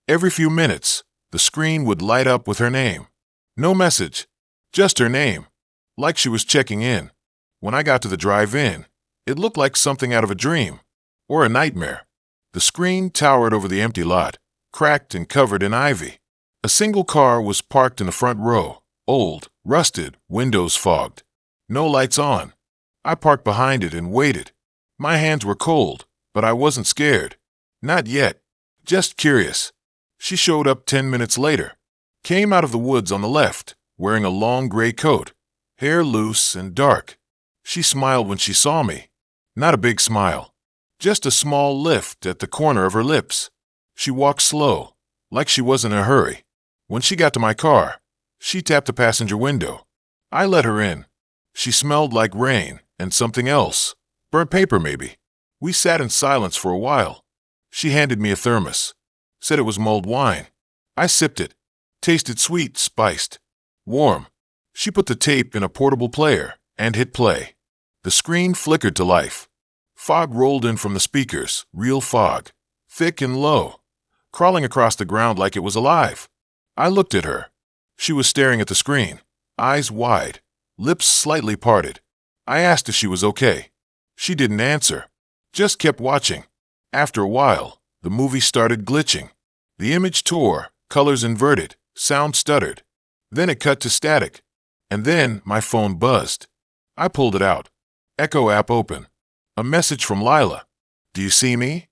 Speaker 1: Every few minutes, the screen would light up with her name. No message, just her name, like she was checking in. When I got to the drive-in, it looked like something out of a dream, or a nightmare. The screen towered over the empty lot, cracked and covered in ivy. A single car was parked in the front row, old, rusted, windows fogged. No lights on. I parked behind it and waited. My hands were cold, but I wasn't scared. Not yet. Just curious. She showed up 10 minutes later. Came out of the woods on the left, wearing a long gray coat, hair loose and dark. She smiled when she saw me. Not a big smile. Just a small lift at the corner of her lips. She walked slow, like she wasn't in a hurry. When she got to my car, she tapped the passenger window. I let her in. She smelled like rain and something else. Burnt paper, maybe. We sat in silence for a while. She handed me a thermos. Said it was mulled wine. I sipped it. Tasted sweet, spiced, warm. She put the tape in a portable player and hit play. The screen flickered to life. Fog rolled in from the speakers, real fog, thick and low, crawling across the ground like it was alive. I looked at her. She was staring at the screen, eyes wide, lips slightly parted. I asked if she was okay. She didn't answer, just kept watching. After a while, the movie started glitching. The image tore, colors inverted, sound stuttered. Then it cut to static. And then my phone buzzed. I pulled it out. Echo app open. A message from Lila. Do you see me?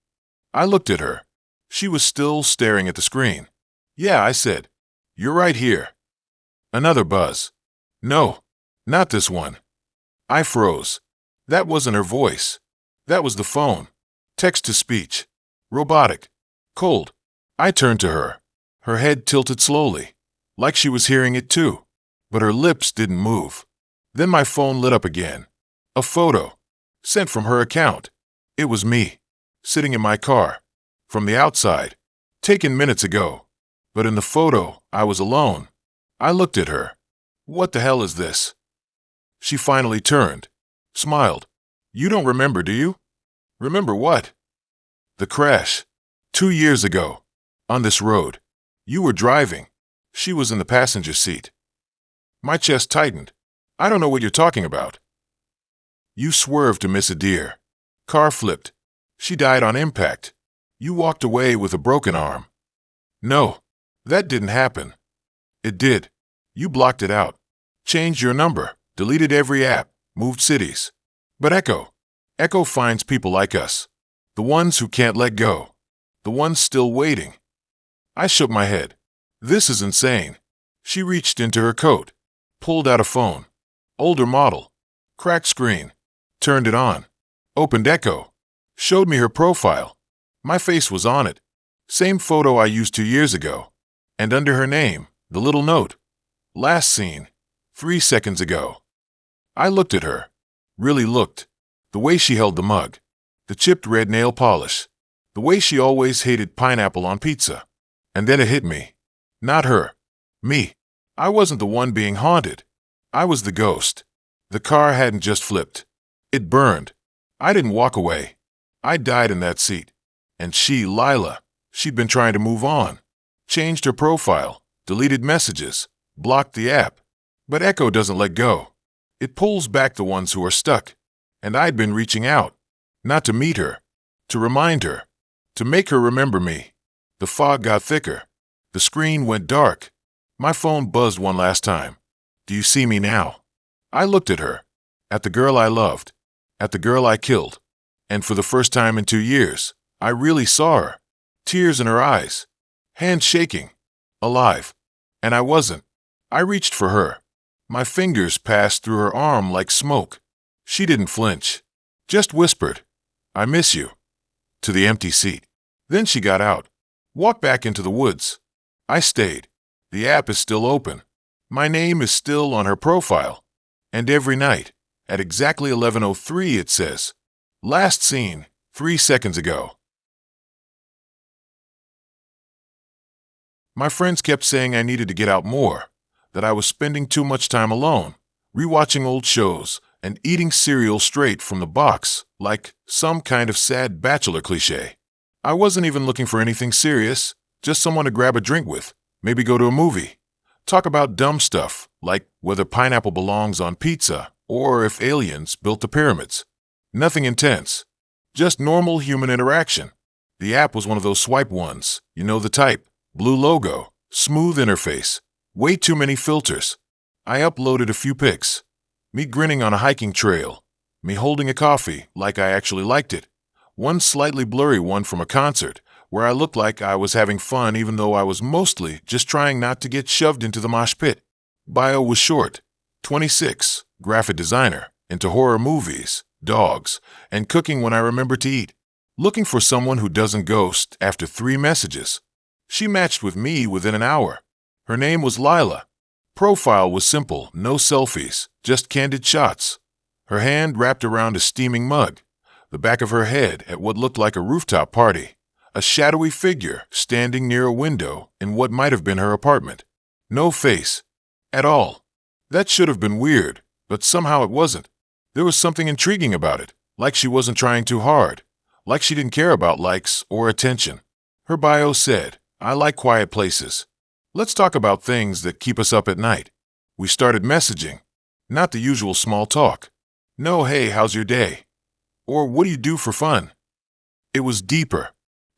Speaker 1: I looked at her. She was still staring at the screen. Yeah, I said. You're right here. Another buzz. No, not this one. I froze. That wasn't her voice. That was the phone. Text to speech. Robotic. Cold. I turned to her. Her head tilted slowly, like she was hearing it too. But her lips didn't move. Then my phone lit up again. A photo. Sent from her account. It was me. Sitting in my car. From the outside. Taken minutes ago. But in the photo, I was alone. I looked at her. What the hell is this? She finally turned. Smiled. You don't remember, do you? Remember what? The crash. 2 years ago. On this road. You were driving. She was in the passenger seat. My chest tightened. I don't know what you're talking about. You swerved to miss a deer. Car flipped. She died on impact. You walked away with a broken arm. No, that didn't happen. It did. You blocked it out. Changed your number. Deleted every app. Moved cities. But Echo finds people like us. The ones who can't let go. The ones still waiting. I shook my head. This is insane. She reached into her coat. Pulled out a phone. Older model. Cracked screen. Turned it on. Opened Echo. Showed me her profile. My face was on it. Same photo I used 2 years ago. And under her name, the little note. Last seen, 3 seconds ago. I looked at her. Really looked. The way she held the mug. The chipped red nail polish. The way she always hated pineapple on pizza. And then it hit me. Not her. Me. I wasn't the one being haunted. I was the ghost. The car hadn't just flipped. It burned. I didn't walk away. I died in that seat. And she, Lila, she'd been trying to move on. Changed her profile, deleted messages, blocked the app. But Echo doesn't let go. It pulls back the ones who are stuck. And I'd been reaching out. Not to meet her. To remind her. To make her remember me. The fog got thicker. The screen went dark. My phone buzzed one last time. Do you see me now? I looked at her. At the girl I loved. At the girl I killed. And for the first time in 2 years, I really saw her. Tears in her eyes. Hands shaking. Alive. And I wasn't. I reached for her. My fingers passed through her arm like smoke. She didn't flinch. Just whispered, I miss you. To the empty seat. Then she got out. Walked back into the woods. I stayed. The app is still open. My name is still on her profile. And every night, at exactly 11:03 it says, last seen, 3 seconds ago. My friends kept saying I needed to get out more, that I was spending too much time alone, rewatching old shows, and eating cereal straight from the box, like some kind of sad bachelor cliché. I wasn't even looking for anything serious, just someone to grab a drink with, maybe go to a movie. Talk about dumb stuff, like whether pineapple belongs on pizza or if aliens built the pyramids. Nothing intense. Just normal human interaction. The app was one of those swipe ones, you know the type. Blue logo, smooth interface, way too many filters. I uploaded a few pics. Me grinning on a hiking trail. Me holding a coffee like I actually liked it. One slightly blurry one from a concert where I looked like I was having fun even though I was mostly just trying not to get shoved into the mosh pit. Bio was short. 26, graphic designer, into horror movies, dogs, and cooking when I remember to eat. Looking for someone who doesn't ghost after 3 messages. She matched with me within an hour. Her name was Lila. Profile was simple, no selfies, just candid shots. Her hand wrapped around a steaming mug. The back of her head at what looked like a rooftop party. A shadowy figure standing near a window in what might have been her apartment. No face. At all. That should have been weird, but somehow it wasn't. There was something intriguing about it, like she wasn't trying too hard, like she didn't care about likes or attention. Her bio said, I like quiet places. Let's talk about things that keep us up at night. We started messaging. Not the usual small talk. No, hey, how's your day? Or what do you do for fun? It was deeper.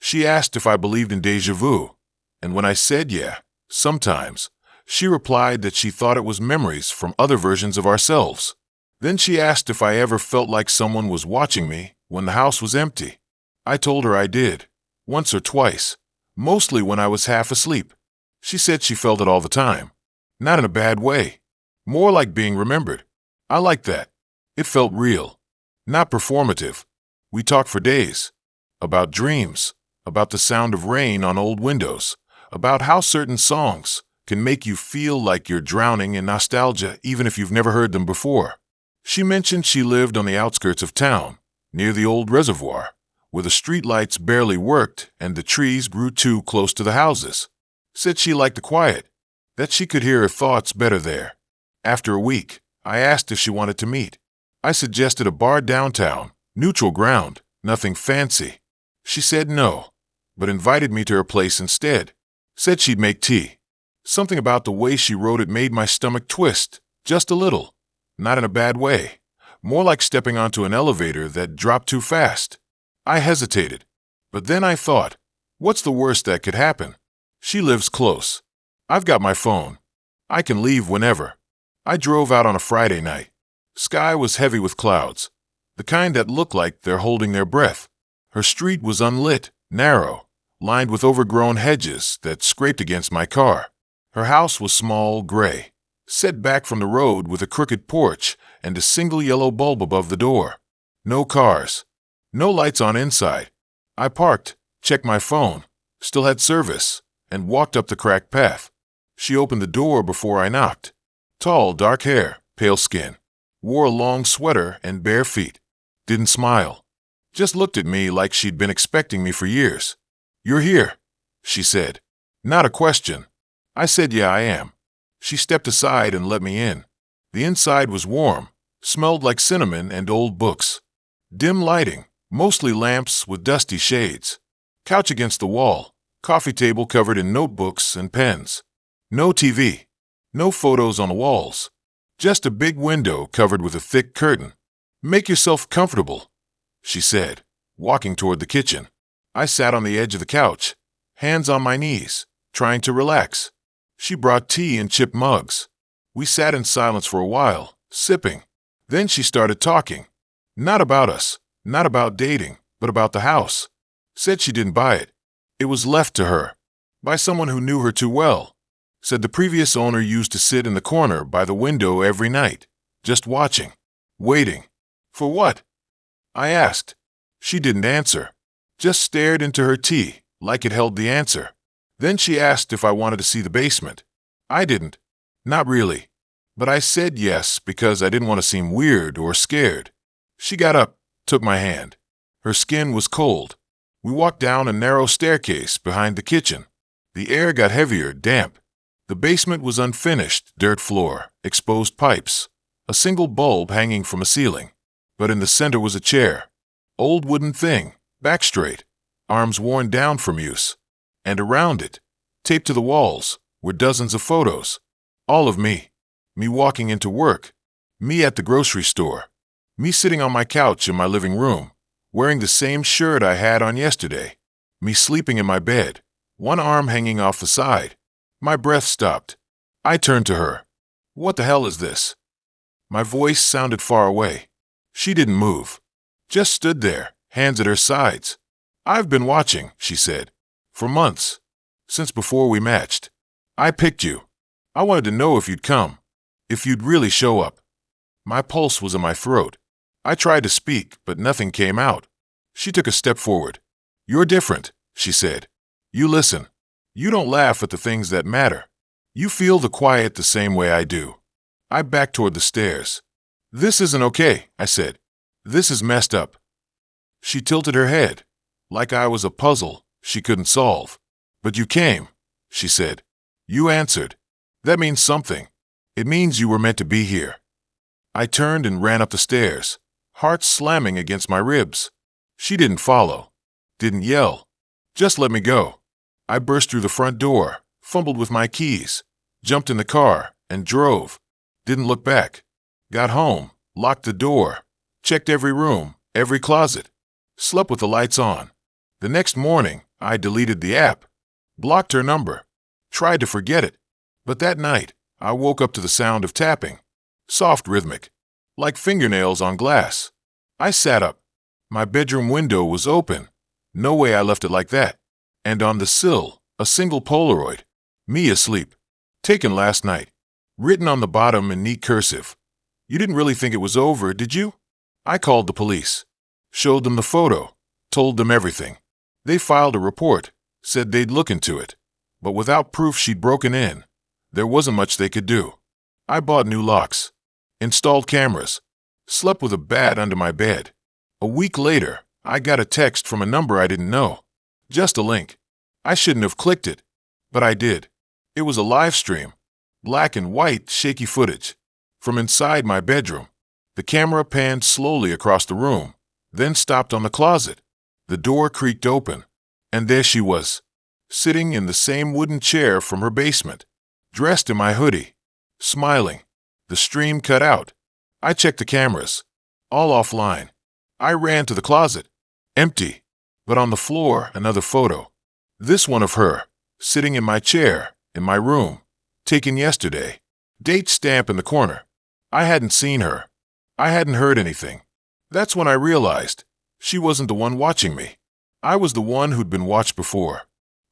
Speaker 1: She asked if I believed in déjà vu. And when I said yeah, sometimes, she replied that she thought it was memories from other versions of ourselves. Then she asked if I ever felt like someone was watching me when the house was empty. I told her I did. Once or twice. Mostly when I was half asleep. She said she felt it all the time. Not in a bad way. More like being remembered. I liked that. It felt real. Not performative. We talked for days. About dreams. About the sound of rain on old windows. About how certain songs can make you feel like you're drowning in nostalgia even if you've never heard them before. She mentioned she lived on the outskirts of town, near the old reservoir, where the streetlights barely worked and the trees grew too close to the houses. Said she liked the quiet, that she could hear her thoughts better there. After a week, I asked if she wanted to meet. I suggested a bar downtown, neutral ground, nothing fancy. She said no, but invited me to her place instead. Said she'd make tea. Something about the way she wrote it made my stomach twist, just a little. Not in a bad way. More like stepping onto an elevator that dropped too fast. I hesitated. But then I thought, what's the worst that could happen? She lives close. I've got my phone. I can leave whenever. I drove out on a Friday night. Sky was heavy with clouds, the kind that look like they're holding their breath. Her street was unlit, narrow, lined with overgrown hedges that scraped against my car. Her house was small, gray, set back from the road with a crooked porch and a single yellow bulb above the door. No cars. No lights on inside. I parked, checked my phone, still had service, and walked up the cracked path. She opened the door before I knocked. Tall, dark hair, pale skin. Wore a long sweater and bare feet. Didn't smile. Just looked at me like she'd been expecting me for years. "You're here," she said. Not a question. I said, "Yeah, I am." She stepped aside and let me in. The inside was warm, smelled like cinnamon and old books. Dim lighting, mostly lamps with dusty shades. Couch against the wall, coffee table covered in notebooks and pens. No TV, no photos on the walls. Just a big window covered with a thick curtain. "Make yourself comfortable," she said, walking toward the kitchen. I sat on the edge of the couch, hands on my knees, trying to relax. She brought tea in chipped mugs. We sat in silence for a while, sipping. Then she started talking. Not about us, not about dating, but about the house. Said she didn't buy it. It was left to her, by someone who knew her too well. Said the previous owner used to sit in the corner by the window every night, just watching, waiting. For what? I asked. She didn't answer, just stared into her tea like it held the answer. Then she asked if I wanted to see the basement. I didn't. Not really. But I said yes because I didn't want to seem weird or scared. She got up, took my hand. Her skin was cold. We walked down a narrow staircase behind the kitchen. The air got heavier, damp. The basement was unfinished, dirt floor, exposed pipes, a single bulb hanging from a ceiling. But in the center was a chair. Old wooden thing, back straight, arms worn down from use. And around it, taped to the walls, were dozens of photos. All of me. Me walking into work. Me at the grocery store. Me sitting on my couch in my living room, wearing the same shirt I had on yesterday. Me sleeping in my bed, one arm hanging off the side. My breath stopped. I turned to her. "What the hell is this?" My voice sounded far away. She didn't move. Just stood there, hands at her sides. "I've been watching," she said. "For months. Since before we matched. I picked you. I wanted to know if you'd come. If you'd really show up." My pulse was in my throat. I tried to speak, but nothing came out. She took a step forward. "You're different," she said. "You listen. You don't laugh at the things that matter. You feel the quiet the same way I do." I backed toward the stairs. "This isn't okay," I said. "This is messed up." She tilted her head, like I was a puzzle she couldn't solve. "But you came," she said. "You answered. That means something. It means you were meant to be here." I turned and ran up the stairs, heart slamming against my ribs. She didn't follow, didn't yell, just let me go. I burst through the front door, fumbled with my keys, jumped in the car, and drove. Didn't look back. Got home, locked the door, checked every room, every closet. Slept with the lights on. The next morning, I deleted the app, blocked her number, tried to forget it. But that night, I woke up to the sound of tapping, soft, rhythmic, like fingernails on glass. I sat up. My bedroom window was open. No way I left it like that. And on the sill, a single Polaroid. Me asleep. Taken last night. Written on the bottom in neat cursive. "You didn't really think it was over, did you?" I called the police. Showed them the photo. Told them everything. They filed a report. Said they'd look into it. But without proof she'd broken in, there wasn't much they could do. I bought new locks. Installed cameras. Slept with a bat under my bed. A week later, I got a text from a number I didn't know. Just a link. I shouldn't have clicked it, but I did. It was a live stream. Black and white, shaky footage. From inside my bedroom. The camera panned slowly across the room, then stopped on the closet. The door creaked open, and there she was, sitting in the same wooden chair from her basement, dressed in my hoodie, smiling. The stream cut out. I checked the cameras. All offline. I ran to the closet. Empty. But on the floor, another photo. This one of her, sitting in my chair, in my room, taken yesterday. Date stamp in the corner. I hadn't seen her. I hadn't heard anything. That's when I realized she wasn't the one watching me. I was the one who'd been watched before.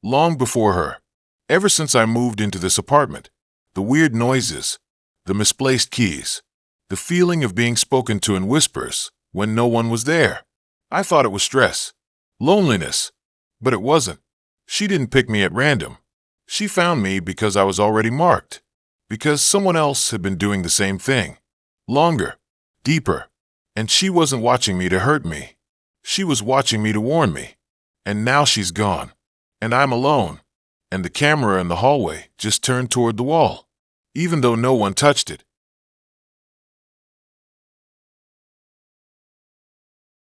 Speaker 1: Long before her. Ever since I moved into this apartment. The weird noises. The misplaced keys. The feeling of being spoken to in whispers when no one was there. I thought it was stress. Loneliness. But it wasn't. She didn't pick me at random. She found me because I was already marked, because someone else had been doing the same thing. Longer, deeper, and she wasn't watching me to hurt me. She was watching me to warn me. And now she's gone, and I'm alone, and the camera in the hallway just turned toward the wall. Even though no one touched it,